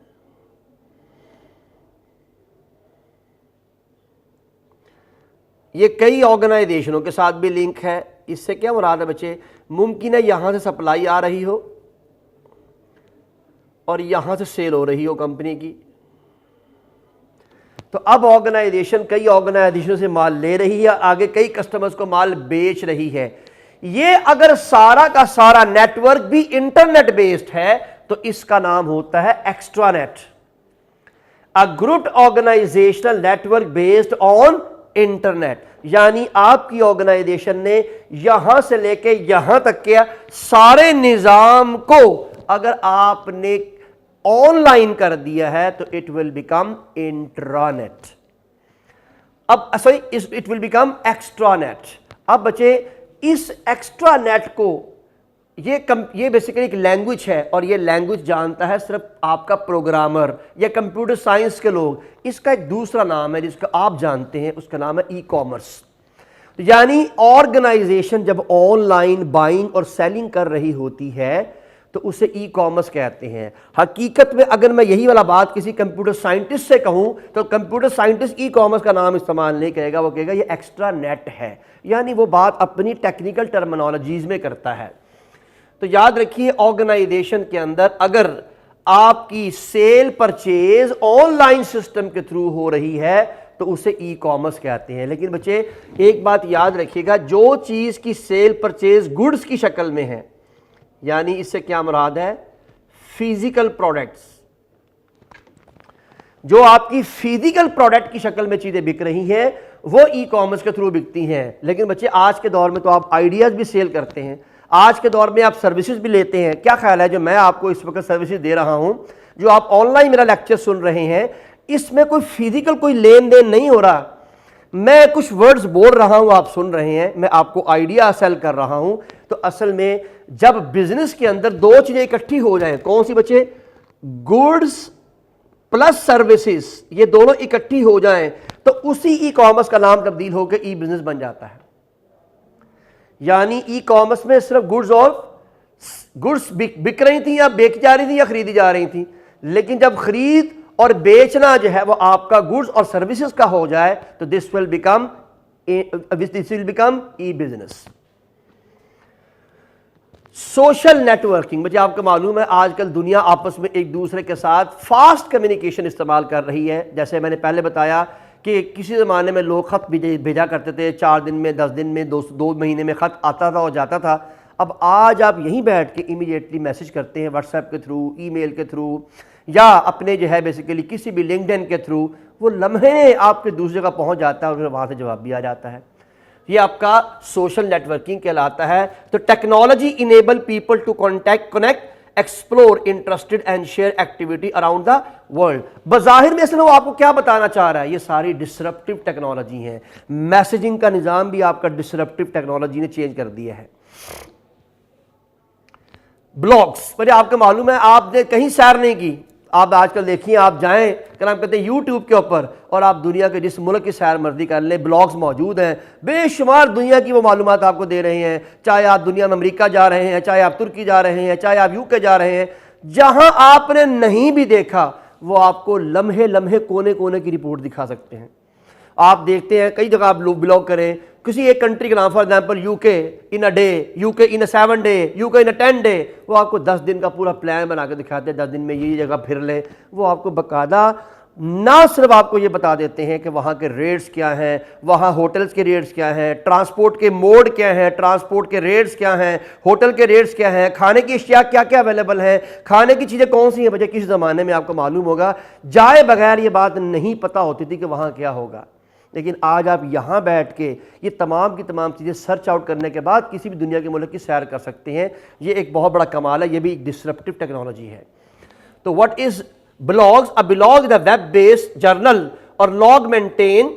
S1: ये कई ऑर्गेनाइजेशनों के साथ भी लिंक है। इससे क्या मुराद है बच्चे, मुमकिन है यहां से सप्लाई आ रही हो और यहां से सेल हो रही हो कंपनी की। तो अब ऑर्गेनाइजेशन कई ऑर्गेनाइजेशनों से माल ले रही है, आगे कई कस्टमर्स को माल बेच रही है। ये अगर सारा का सारा नेटवर्क भी इंटरनेट बेस्ड है तो इसका नाम होता है extranet. A group organisational network based on internet, यानी आपकी ऑर्गेनाइजेशन ने यहां से लेके यहां तक के सारे निजाम को अगर आपने ऑनलाइन कर दिया है तो इट विल बिकम इंट्रानेट। अब sorry, it will become extranet. अब बच्चे इस एक्स्ट्रानेट को ये बेसिकली एक लैंग्वेज है और ये लैंग्वेज जानता है सिर्फ आपका प्रोग्रामर या कंप्यूटर साइंस के लोग। इसका एक दूसरा नाम है जिसका आप जानते हैं, उसका नाम है ई कॉमर्स। यानी ऑर्गेनाइजेशन जब ऑनलाइन बाइंग और सेलिंग कर रही होती है तो उसे ई कॉमर्स कहते हैं। हकीकत में अगर मैं यही वाला बात किसी कंप्यूटर साइंटिस्ट से कहूं तो कंप्यूटर साइंटिस्ट ई कॉमर्स का नाम इस्तेमाल नहीं करेगा, वो कहेगा ये एक्स्ट्रा नेट है। यानी वो बात अपनी टेक्निकल टर्मिनोलॉजीज में करता है। तो याद रखिए, ऑर्गेनाइजेशन के अंदर अगर आपकी सेल परचेज ऑनलाइन सिस्टम के थ्रू हो रही है तो उसे ई कॉमर्स कहते हैं। लेकिन बच्चे एक बात याद रखिएगा, जो चीज की सेल परचेज गुड्स की शक्ल में है, यानी इससे क्या मुराद है, फिजिकल प्रोडक्ट्स, जो आपकी फिजिकल प्रोडक्ट की शक्ल में चीजें बिक रही हैं वो ई कॉमर्स के थ्रू बिकती हैं। लेकिन बच्चे आज के दौर में तो आप आइडियाज भी सेल करते हैं, आज के दौर में आप सर्विसेज भी लेते हैं। क्या ख्याल है जो मैं आपको इस वक्त सर्विसेज दे रहा हूं, जो आप ऑनलाइन मेरा लेक्चर सुन रहे हैं, इसमें कोई फिजिकल कोई लेन देन नहीं हो रहा। मैं कुछ वर्ड्स बोल रहा हूं, आप सुन रहे हैं, मैं आपको आइडिया सेल कर रहा हूं। तो असल में जब बिजनेस के अंदर दो चीजें इकट्ठी हो जाएं, कौन सी बच्चे, गुड्स प्लस सर्विसेज, ये दोनों इकट्ठी हो जाएं तो उसी ई कॉमर्स का नाम तब्दील होकर ई बिजनेस बन जाता है। यानी ई कॉमर्स में सिर्फ गुड्स बिक रही थी या बेची जा रही थी या खरीदी जा रही थी, लेकिन जब खरीद और बेचना जो है वो आपका गुड्स और सर्विसेज का हो जाए तो this will become E business. Social networking, मुझे आपको मालूम है आजकल दुनिया आपस में एक दूसरे के साथ फास्ट कम्युनिकेशन इस्तेमाल कर रही है। जैसे मैंने पहले बताया कि किसी ज़माने में लोग ख़त भेजा करते थे, 4 दिन में, 10 दिन में, 2 महीने में ख़त आता था और जाता था। अब आज आप यहीं बैठ के इमीडिएटली मैसेज करते हैं, व्हाट्सएप के थ्रू, ईमेल के थ्रू, या अपने जो है बेसिकली किसी भी लिंक्डइन के थ्रू, वो लम्हे आपके दूसरी जगह पहुँच जाता है और फिर वहाँ से जवाब भी आ जाता है। ये आपका सोशल नेटवर्किंग कहलाता है। तो technology enable people to connect, explore, interested and share activity around the world. बज़ाहिर में असल वो आपको क्या बताना चाह रहा है, ये सारी डिसरप्टिव टेक्नोलॉजी है। मैसेजिंग का निजाम भी आपका डिसरप्टिव टेक्नोलॉजी ने चेंज कर दिया है। ब्लॉग्स, मुझे आपको मालूम है आपने कहीं सैर नहीं की, आप आजकल देखिए, आप जाएं क्या नाम कहते हैं यूट्यूब के ऊपर और आप दुनिया के जिस मुल्क की सैर मर्जी कर लें, ब्लॉग्स मौजूद हैं, बेशुमार दुनिया की वो मालूमात आपको दे रहे हैं। चाहे आप दुनिया में अमेरिका जा रहे हैं, चाहे आप तुर्की जा रहे हैं, चाहे आप यूके जा रहे हैं, जहां आपने नहीं भी देखा वो आपको लम्हे लम्हे कोने कोने की रिपोर्ट दिखा सकते हैं। आप देखते हैं कई जगह आप लोग ब्लॉग करें किसी एक कंट्री का नाम, for example UK in a day, UK in a 7 day, UK in a 10 day, वो आपको 10 दिन का पूरा प्लान बना के दिखाते हैं, 10 दिन में ये जगह फिर लें। वो आपको बाकायदा ना सिर्फ आपको ये बता देते हैं कि वहाँ के रेट्स क्या हैं, वहाँ होटल्स के रेट्स क्या हैं, ट्रांसपोर्ट के मोड क्या हैं, ट्रांसपोर्ट के रेट्स क्या हैं, होटल के रेट्स क्या हैं, खाने की अशिया क्या क्या अवेलेबल है, खाने की चीज़ें कौन सी हैं। बच्चे किस ज़माने में आपको मालूम होगा, जाए बगैर ये बात नहीं पता होती थी कि वहाँ क्या होगा। लेकिन आज आप यहाँ बैठ के ये तमाम की तमाम चीज़ें सर्च आउट करने के बाद किसी भी दुनिया के मुल्क की सैर कर सकते हैं। ये एक बहुत बड़ा कमाल है, ये भी एक डिसरप्टिव टेक्नोलॉजी है। तो what is blogs? A blog is a web based journal और log maintain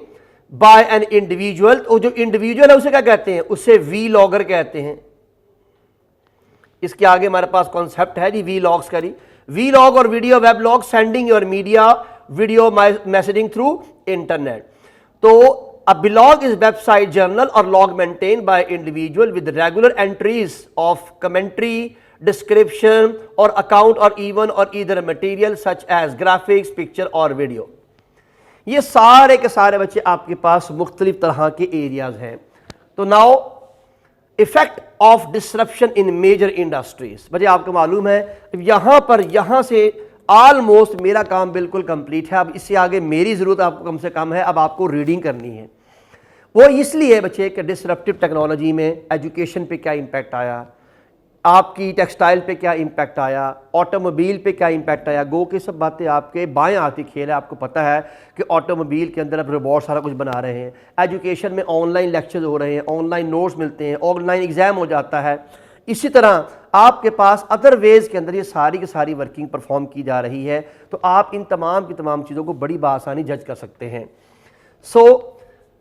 S1: by an individual. और जो इंडिविजुअल है उसे क्या कहते हैं? उसे वी लॉगर कहते हैं। इसके आगे हमारे पास कॉन्सेप्ट है जी वी लॉग्स का। वी लॉग और video web log, sending your media video messaging through internet. तो a blog is website journal or log maintained by individual with regular entries of commentary, description or account or even or either material such as graphics, picture or video। ये सारे के सारे बच्चे आपके पास मुख्तलिफ तरह के एरियाज हैं। तो now effect of disruption in major industries, बच्चे आपको मालूम है यहां से ऑलमोस्ट मेरा काम बिल्कुल कंप्लीट है। अब इससे आगे मेरी जरूरत आपको कम से कम है, अब आपको रीडिंग करनी है। वो इसलिए बच्चे कि डिसरप्टिव टेक्नोलॉजी में एजुकेशन पे क्या इम्पैक्ट आया, आपकी टेक्सटाइल पे क्या इम्पैक्ट आया, ऑटोमोबाइल पे क्या इम्पैक्ट आया। गो के सब बातें आपके बाएं हाथ की खेल है। आपको पता है कि ऑटोमोबाइल के अंदर अब रोबोट सारा कुछ बना रहे हैं, एजुकेशन में ऑनलाइन लेक्चर्स हो रहे हैं, ऑनलाइन नोट्स मिलते हैं, ऑनलाइन एग्जाम हो जाता है। इसी तरह आपके पास अदर वेज के अंदर ये सारी की सारी वर्किंग परफॉर्म की जा रही है। तो आप इन तमाम की तमाम चीज़ों को बड़ी बासानी जज कर सकते हैं। सो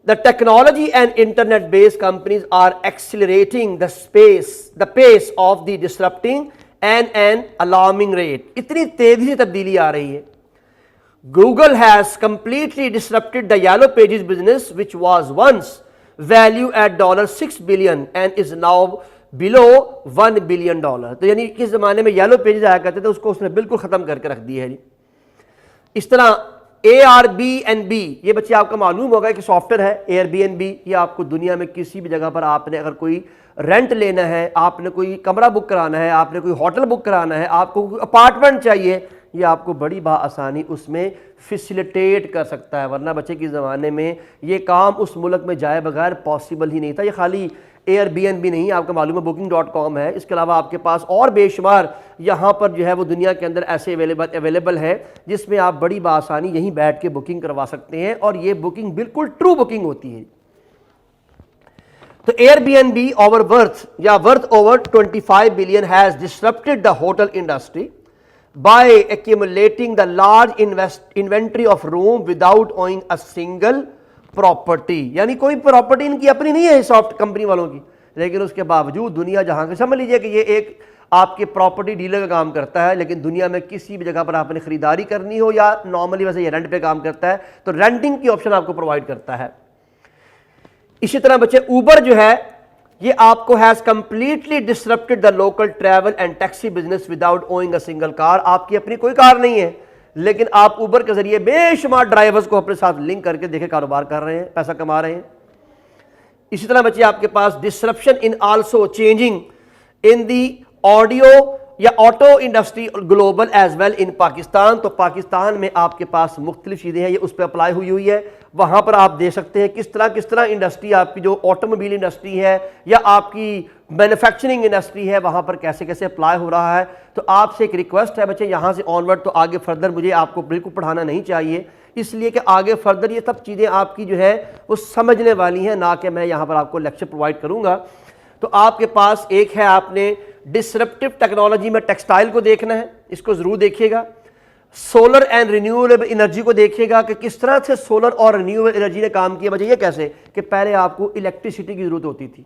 S1: the technology and internet based companies are accelerating the pace of the disrupting and an alarming rate. इतनी तेजी से तब्दीली आ रही है। Google has completely disrupted the Yellow Pages business, which was once valued at $6 billion and is now below $1 billion. तो यानी किस जमाने में येलो पेजेस आया करते थे उसको उसने बिल्कुल खत्म करके रख दिया है। इस तरह Airbnb, ये बच्चे आपका मालूम होगा कि सॉफ्टवेयर है Airbnb। ये आपको दुनिया में किसी भी जगह पर आपने अगर कोई रेंट लेना है, आपने कोई कमरा बुक कराना है, आपने कोई होटल बुक कराना है, आपको कोई अपार्टमेंट चाहिए, ये आपको बड़ी आसानी उसमें फैसिलिटेट कर सकता है। वरना बच्चे के ज़माने में ये काम उस मुल्क में जाए बगैर पॉसिबल ही नहीं था। ये खाली Airbnb नहीं, आपको मालूम है booking.com है। इसके अलावा आपके पास और बेशुमार यहाँ पर जो है वो दुनिया के अंदर ऐसे अवेलेबल है जिसमें आप बड़ी आसानी यहीं बैठ के बुकिंग करवा सकते हैं और ये बुकिंग बिल्कुल ट्रू बुकिंग होती है। तो Airbnb worth over 25 billion has disrupted the hotel industry by accumulating the large inventory of room without owning a single property. यानी कोई प्रॉपर्टी इनकी अपनी नहीं है सॉफ्ट कंपनी वालों की, लेकिन उसके बावजूद दुनिया जहां के, समझ लीजिए कि ये एक आपके प्रॉपर्टी डीलर का काम करता है, लेकिन दुनिया में किसी भी जगह पर आपने खरीदारी करनी हो या नॉर्मली वैसे ये रेंट पे काम करता है तो रेंटिंग की ऑप्शन आपको प्रोवाइड करता है। इसी तरह बच्चे ऊबर जो है ये आपको has completely disrupted the local travel and taxi business without owing a single car. आपकी अपनी कोई कार नहीं है, लेकिन आप उबर के जरिए बेशुमार ड्राइवर्स को अपने साथ लिंक करके देखे कारोबार कर रहे हैं, पैसा कमा रहे हैं। इसी तरह बच्चे आपके पास disruption in also changing in the audio या auto industry global as well in Pakistan. तो पाकिस्तान में आपके पास मुख्तलिफ चीज़ें हैं, ये उस पर अप्लाई हुई है। वहाँ पर आप देख सकते हैं किस तरह इंडस्ट्री आपकी जो ऑटोमोबाइल इंडस्ट्री है या आपकी मैन्युफैक्चरिंग इंडस्ट्री है वहाँ पर कैसे कैसे अप्लाई हो रहा है। तो आपसे एक रिक्वेस्ट है बच्चे, यहाँ से ऑनवर्ड तो आगे फर्दर मुझे आपको बिल्कुल पढ़ाना नहीं चाहिए, इसलिए कि आगे फर्दर ये सब चीज़ें आपकी जो है वो समझने वाली हैं, ना कि मैं यहाँ पर आपको लेक्चर प्रोवाइड करूँगा। तो आपके पास एक है, आपने डिसरप्टिव टेक्नोलॉजी में टेक्सटाइल को देखना है, इसको ज़रूर देखिएगा। सोलर एंड रिन्यूएबल एनर्जी को देखिएगा कि किस तरह से सोलर और रिन्यूएबल एनर्जी ने काम किया। बच्चे ये कैसे कि पहले आपको इलेक्ट्रिसिटी की ज़रूरत होती थी,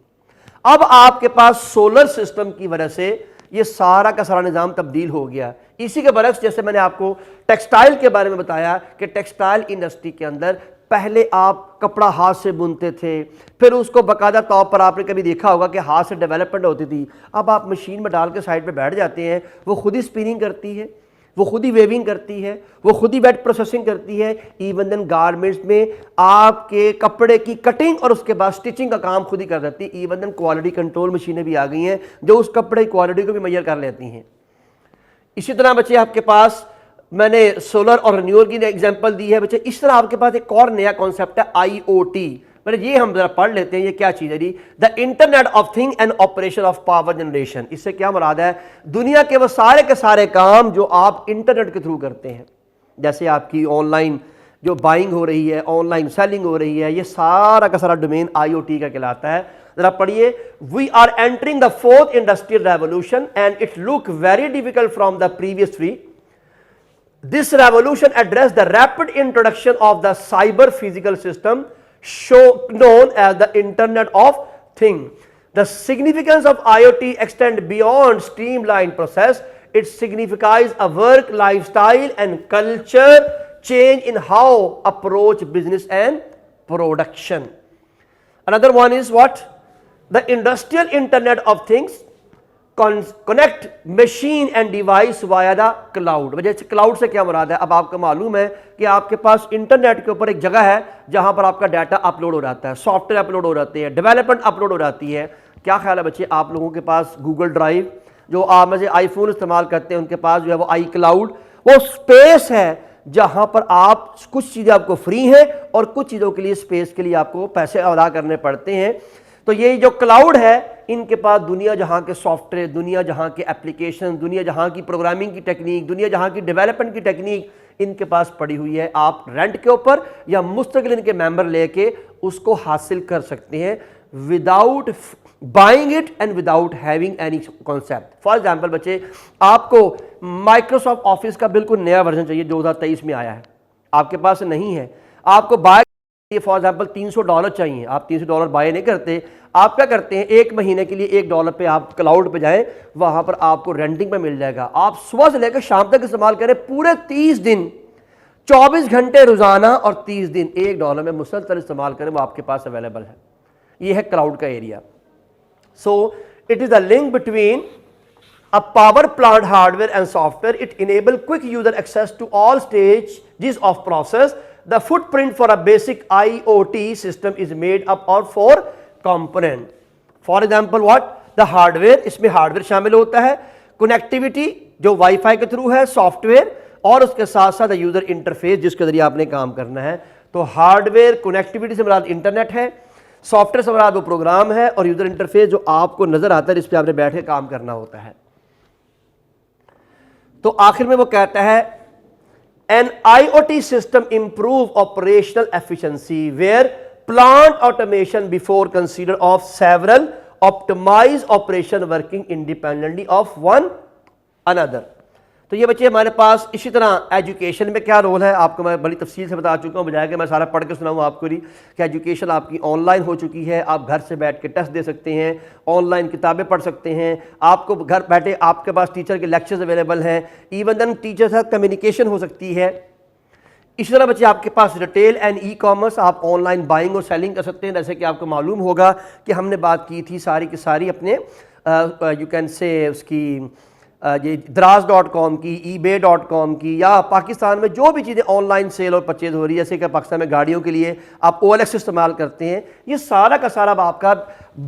S1: अब आपके पास सोलर सिस्टम की वजह से ये सारा का सारा निज़ाम तब्दील हो गया। इसी के बरक्स जैसे मैंने आपको टेक्सटाइल के बारे में बताया कि टेक्सटाइल इंडस्ट्री के अंदर पहले आप कपड़ा हाथ से बुनते थे, फिर उसको बाकायदा तौर पर आपने कभी देखा होगा कि हाथ से डेवलपमेंट होती थी। अब आप मशीन में डाल के साइड पे बैठ जाते हैं, वो खुद ही स्पिनिंग करती है, वो खुद ही वेविंग करती है, वो खुद ही वेट प्रोसेसिंग करती है। इवन देन गारमेंट्स में आपके कपड़े की कटिंग और उसके बाद स्टिचिंग का काम खुद ही कर देती है। इवन देन क्वालिटी कंट्रोल मशीनें भी आ गई हैं जो उस कपड़े की क्वालिटी को भी मेजर कर लेती हैं। इसी तरह बच्चे आपके पास मैंने सोलर और रिन्यूएबल की एग्जांपल दी है। बच्चे इस तरह आपके पास एक और नया कॉन्सेप्ट है IoT। मतलब ये हम जरा पढ़ लेते हैं, ये क्या चीज है जी? The internet of thing and operation of power generation. इससे क्या मुराद है? दुनिया के वो सारे के सारे काम जो आप इंटरनेट के थ्रू करते हैं, जैसे आपकी ऑनलाइन जो बाइंग हो रही है, ऑनलाइन सेलिंग हो रही है, ये सारा का सारा डोमेन IoT का कहलाता है। जरा पढ़िए, we are entering the fourth industrial revolution and it look very difficult from the previous three. This revolution addressed the rapid introduction of the cyber physical system known as the Internet of Things. The significance of IoT extends beyond streamlined process. It signifies a work, lifestyle and culture change in how approach business and production. Another one is what? The industrial Internet of Things connect machine and device via the cloud. वजह से क्लाउड से क्या मुराद है, अब आपको मालूम है कि आपके पास इंटरनेट के ऊपर एक जगह है जहां पर आपका डाटा अपलोड हो जाता है, सॉफ्टवेयर अपलोड हो जाते हैं, डेवलपमेंट अपलोड हो जाती है। क्या ख्याल है बच्चे, आप लोगों के पास गूगल ड्राइव, जो आप में से आईफोन इस्तेमाल करते हैं उनके पास जो है वो आई क्लाउड, वो स्पेस है जहां पर आप कुछ चीज़ें आपको फ्री हैं और कुछ चीज़ों के लिए स्पेस के लिए आपको पैसे अदा करने पड़ते हैं। तो ये जो क्लाउड है, इनके पास दुनिया जहां के सॉफ्टवेयर, दुनिया जहां के एप्लीकेशन, दुनिया जहां की प्रोग्रामिंग की टेक्निक, दुनिया जहां की डेवलपमेंट की टेक्निक इनके पास पड़ी हुई है। आप रेंट के ऊपर या मुस्तकिल इनके मेंबर लेके उसको हासिल कर सकते हैं without buying it and without having any concept. For example बच्चे, आपको माइक्रोसॉफ्ट ऑफिस का बिल्कुल नया वर्जन चाहिए, 2023 में आया है, आपके पास नहीं है, आपको बाय फॉर एग्जाम्पल $300 चाहिए, आप $300 बाय नहीं करते, आप क्या करते हैं, एक महीने के लिए $1 पे आप क्लाउड पे जाएं, वहां पर आपको रेंटिंग पे मिल जाएगा। आप सुबह से लेकर शाम तक इस्तेमाल करें, पूरे 30 दिन 24 घंटे रोजाना और 30 दिन $1 में मुसलसल इस्तेमाल करें, वो आपके पास अवेलेबल है। ये है क्लाउड का area. So it is the link between a power plant hardware and software. It enable quick user access to all stages of process. The footprint for a basic IoT system is made up of 4 component. For example what? The hardware, इसमें हार्डवेयर शामिल होता है, कनेक्टिविटी जो वाईफाई के थ्रू है, सॉफ्टवेयर, और उसके साथ साथ यूजर इंटरफेस जिसके जरिए आपने काम करना है। तो हार्डवेयर कनेक्टिविटी से मुराद इंटरनेट है, सॉफ्टवेयर से मुराद वो प्रोग्राम है, और यूजर इंटरफेस जो आपको नजर आता है जिस पे आपने बैठ के काम करना होता है। तो आखिर में वो कहता है an IoT system improve operational efficiency where plant automation before consider of several optimise operation working independently of one another. तो ये बच्चे हमारे पास इसी तरह एजुकेशन में क्या रोल है आपको मैं बड़ी तफसील से बता चुका हूँ, बजाय कि मैं सारा पढ़ के सुनाऊँ आपको नहीं, कि एजुकेशन आपकी ऑनलाइन हो चुकी है, आप घर से बैठ के टेस्ट दे सकते हैं, ऑनलाइन किताबें पढ़ सकते हैं, आपको घर बैठे आपके पास टीचर के लेक्चर्स अवेलेबल हैं, इवन देन टीचर से कम्युनिकेशन हो सकती है। इसी तरह बच्चे आपके पास रिटेल एंड ई कॉमर्स, आप ऑनलाइन बाइंग और सेलिंग कर सकते हैं। जैसे कि आपको मालूम होगा कि हमने बात की थी सारी की सारी अपने यू कैन से उसकी ये Draz.com की, eBay.com की, या पाकिस्तान में जो भी चीज़ें ऑनलाइन सेल और परचेज हो रही है, जैसे कि पाकिस्तान में गाड़ियों के लिए आप OLX इस्तेमाल करते हैं, ये सारा का सारा आपका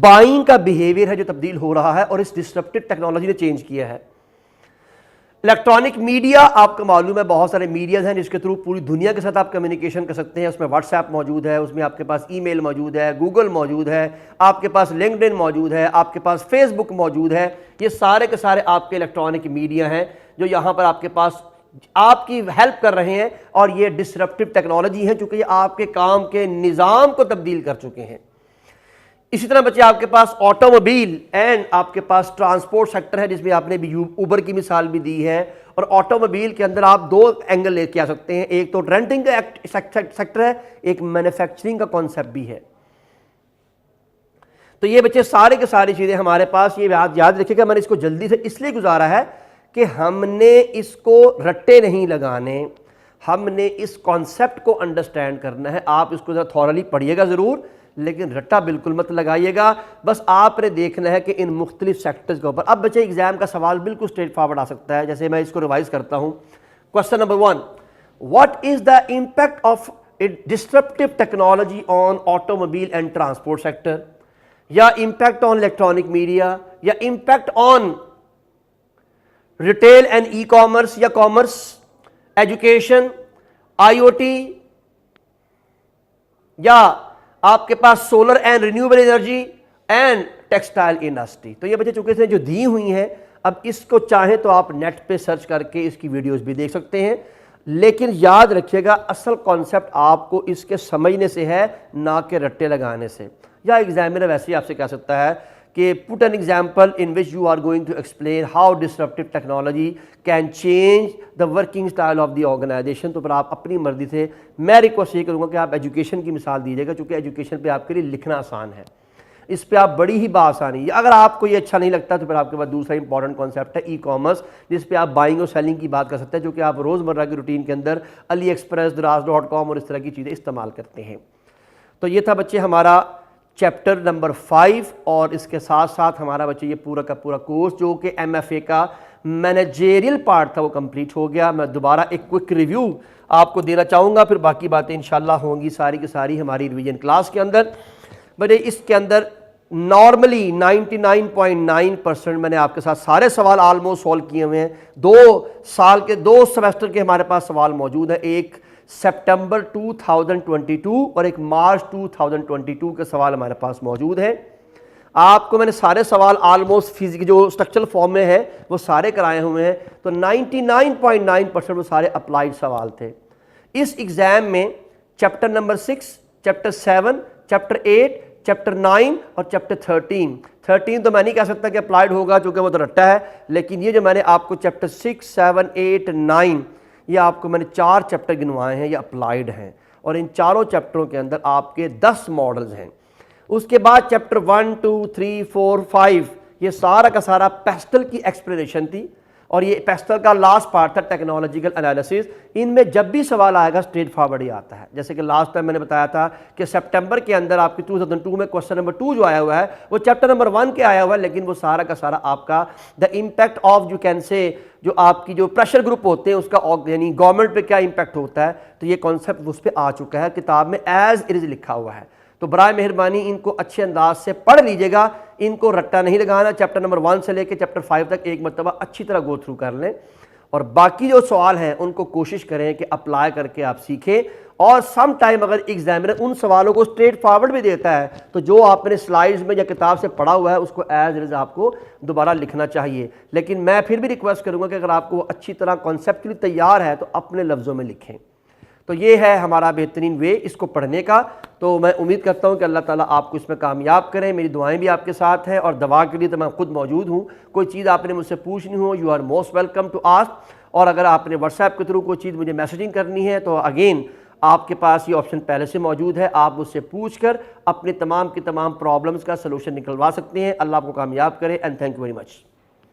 S1: बाइंग का बिहेवियर है जो तब्दील हो रहा है और इस डिस्ट्रप्टिव टेक्नोलॉजी ने चेंज किया है। इलेक्ट्रॉनिक मीडिया, आपको मालूम है बहुत सारे मीडियाज हैं जिसके थ्रू पूरी दुनिया के साथ आप कम्युनिकेशन कर सकते हैं। उसमें व्हाट्सएप मौजूद है, उसमें आपके पास ईमेल मौजूद है, गूगल मौजूद है, आपके पास लिंक्डइन मौजूद है, आपके पास फेसबुक मौजूद है। ये सारे के सारे आपके इलेक्ट्रॉनिक मीडिया हैं जो यहाँ पर आपके पास आपकी हेल्प कर रहे हैं, और ये डिसरप्टिव टेक्नोलॉजी है चूँकि ये आपके काम के निज़ाम को तब्दील कर चुके हैं। इसी तरह बच्चे आपके पास ऑटोमोबाइल एंड आपके पास ट्रांसपोर्ट सेक्टर है, जिसमें आपने भी ऊबर की मिसाल भी दी है। और ऑटोमोबाइल के अंदर आप 2 एंगल लेके आ सकते हैं, एक तो रेंटिंग का सेक्टर है, एक मैन्युफैक्चरिंग का कॉन्सेप्ट भी है। तो ये बच्चे सारे के सारी चीज़ें हमारे पास, ये याद रखिएगा, मैंने इसको जल्दी से इसलिए गुजारा है कि हमने इसको रट्टे नहीं लगाने, हमने इस कॉन्सेप्ट को अंडरस्टैंड करना है। आप इसको ज़रा थॉरली पढ़िएगा ज़रूर, लेकिन रट्टा बिल्कुल मत लगाइएगा। बस आपने देखना है कि इन मुख्तलिफ सेक्टर्स के ऊपर। अब बच्चे एग्जाम का सवाल बिल्कुल स्ट्रेट फॉरवर्ड आ सकता है, जैसे मैं इसको रिवाइज करता हूं। Question number 1, what is the impact of disruptive technology on automobile and transport sector, या इंपैक्ट ऑन इलेक्ट्रॉनिक मीडिया, या impact on retail and e commerce या कॉमर्स, एजुकेशन, IoT, या आपके पास solar and renewable energy and textile industry. तो ये बच्चे चुके थे जो दी हुई हैं। अब इसको चाहे तो आप नेट पे सर्च करके इसकी वीडियोस भी देख सकते हैं, लेकिन याद रखिएगा असल कॉन्सेप्ट आपको इसके समझने से है, ना कि रट्टे लगाने से। या एग्जामिनर वैसे ही आपसे कह सकता है कि put an example in which you are going to explain how disruptive technology can change the working style of the organisation. तो फिर आप अपनी मर्जी से, मैं रिक्वेस्ट ये करूँगा कि आप एजुकेशन की मिसाल दीजिएगा, क्योंकि एजुकेशन पे आपके लिए लिखना आसान है, इस पे आप बड़ी ही बासानी। अगर आपको ये अच्छा नहीं लगता तो फिर आपके पास दूसरा इंपॉर्टेंट कॉन्सेप्ट है ई कॉमर्स, जिस पे आप बाइंग और सेलिंग की बात कर सकते हैं, जो कि आप रोज़मर्रा की रूटीन के अंदर AliExpress, Draz.com और इस तरह की चीज़ें इस्तेमाल करते हैं। तो ये था बच्चे हमारा चैप्टर नंबर 5 और इसके साथ साथ हमारा बच्चे ये पूरा का पूरा कोर्स जो कि MFA का मैनेजेरियल पार्ट था वो कंप्लीट हो गया। मैं दोबारा एक क्विक रिव्यू आपको देना चाहूँगा, फिर बाकी बातें इंशाल्लाह होंगी सारी की सारी हमारी रिवीजन क्लास के अंदर। बट इसके अंदर नॉर्मली 99.9% मैंने आपके साथ सारे सवाल ऑलमोस्ट सॉल्व किए हुए हैं। 2 सेमेस्टर के हमारे पास सवाल मौजूद है, एक सितंबर 2022 और एक मार्च 2022 के सवाल हमारे पास मौजूद हैं। आपको मैंने सारे सवाल ऑलमोस्ट फिजिक्स जो स्ट्रक्चरल फॉर्म में है वो सारे कराए हुए हैं, तो 99.9% वो सारे अप्लाइड सवाल थे। इस एग्जाम में chapter number 6, chapter 7, chapter 8, chapter 9 और चैप्टर 13 तो मैं नहीं कह सकता कि अप्लाइड होगा क्योंकि वो तो रट्टा है, लेकिन ये जो मैंने आपको चैप्टर 6, 7, 8, 9 ये आपको मैंने 4 चैप्टर गिनवाए हैं, ये अप्लाइड हैं और इन चारों चैप्टरों के अंदर आपके 10 मॉडल्स हैं। उसके बाद चैप्टर 1, 2, 3, 4, 5 ये सारा का सारा पेस्टल की एक्सप्लेनेशन थी और ये पेस्टल का लास्ट पार्ट था टेक्नोलॉजिकल एनालिसिस। इनमें जब भी सवाल आएगा स्ट्रेट फॉरवर्ड ही आता है। जैसे कि लास्ट टाइम मैंने बताया था कि सितंबर के अंदर आपकी 2002 में क्वेश्चन नंबर 2 जो आया हुआ है वो चैप्टर नंबर 1 के आया हुआ है, लेकिन वो सारा का सारा आपका the impact of you can say जो आपकी जो प्रेशर ग्रुप होते हैं उसका यानी गवर्नमेंट पे क्या इंपैक्ट होता है, तो ये कॉन्सेप्ट उस पर आ चुका है, किताब में एज इट इज लिखा हुआ है। तो बराए मेहरबानी इनको अच्छे अंदाज से पढ़ लीजिएगा, इनको रट्टा नहीं लगाना। चैप्टर नंबर 1 से लेकर चैप्टर 5 तक एक मरतबा अच्छी तरह गो थ्रू कर लें और बाकी जो सवाल हैं उनको कोशिश करें कि अप्लाई करके आप सीखें। और सम टाइम अगर एग्जामिनर उन सवालों को स्ट्रेट फॉरवर्ड भी देता है तो जो आपने स्लाइड्स में या किताब से पढ़ा हुआ है उसको एज इट इज आपको दोबारा लिखना चाहिए। लेकिन मैं फिर भी रिक्वेस्ट करूंगा कि अगर आपको अच्छी तरह कॉन्सेप्चुअली तैयार है तो अपने लफ्ज़ों में लिखें। तो ये है हमारा बेहतरीन वे इसको पढ़ने का। तो मैं उम्मीद करता हूँ कि अल्लाह ताला आपको इसमें कामयाब करें। मेरी दुआएं भी आपके साथ हैं और दवा के लिए तो मैं खुद मौजूद हूँ। कोई चीज़ आपने मुझसे पूछनी हो, you are most welcome to ask. और अगर आपने व्हाट्सएप के थ्रू कोई चीज़ मुझे मैसेजिंग करनी है तो अगेन आपके पास ये ऑप्शन पहले से मौजूद है, आप मुझसे पूछकर अपनी तमाम की तमाम प्रॉब्लम्स का सलूशन निकलवा सकते हैं। अल्लाह आपको कामयाब करे and thank you very much.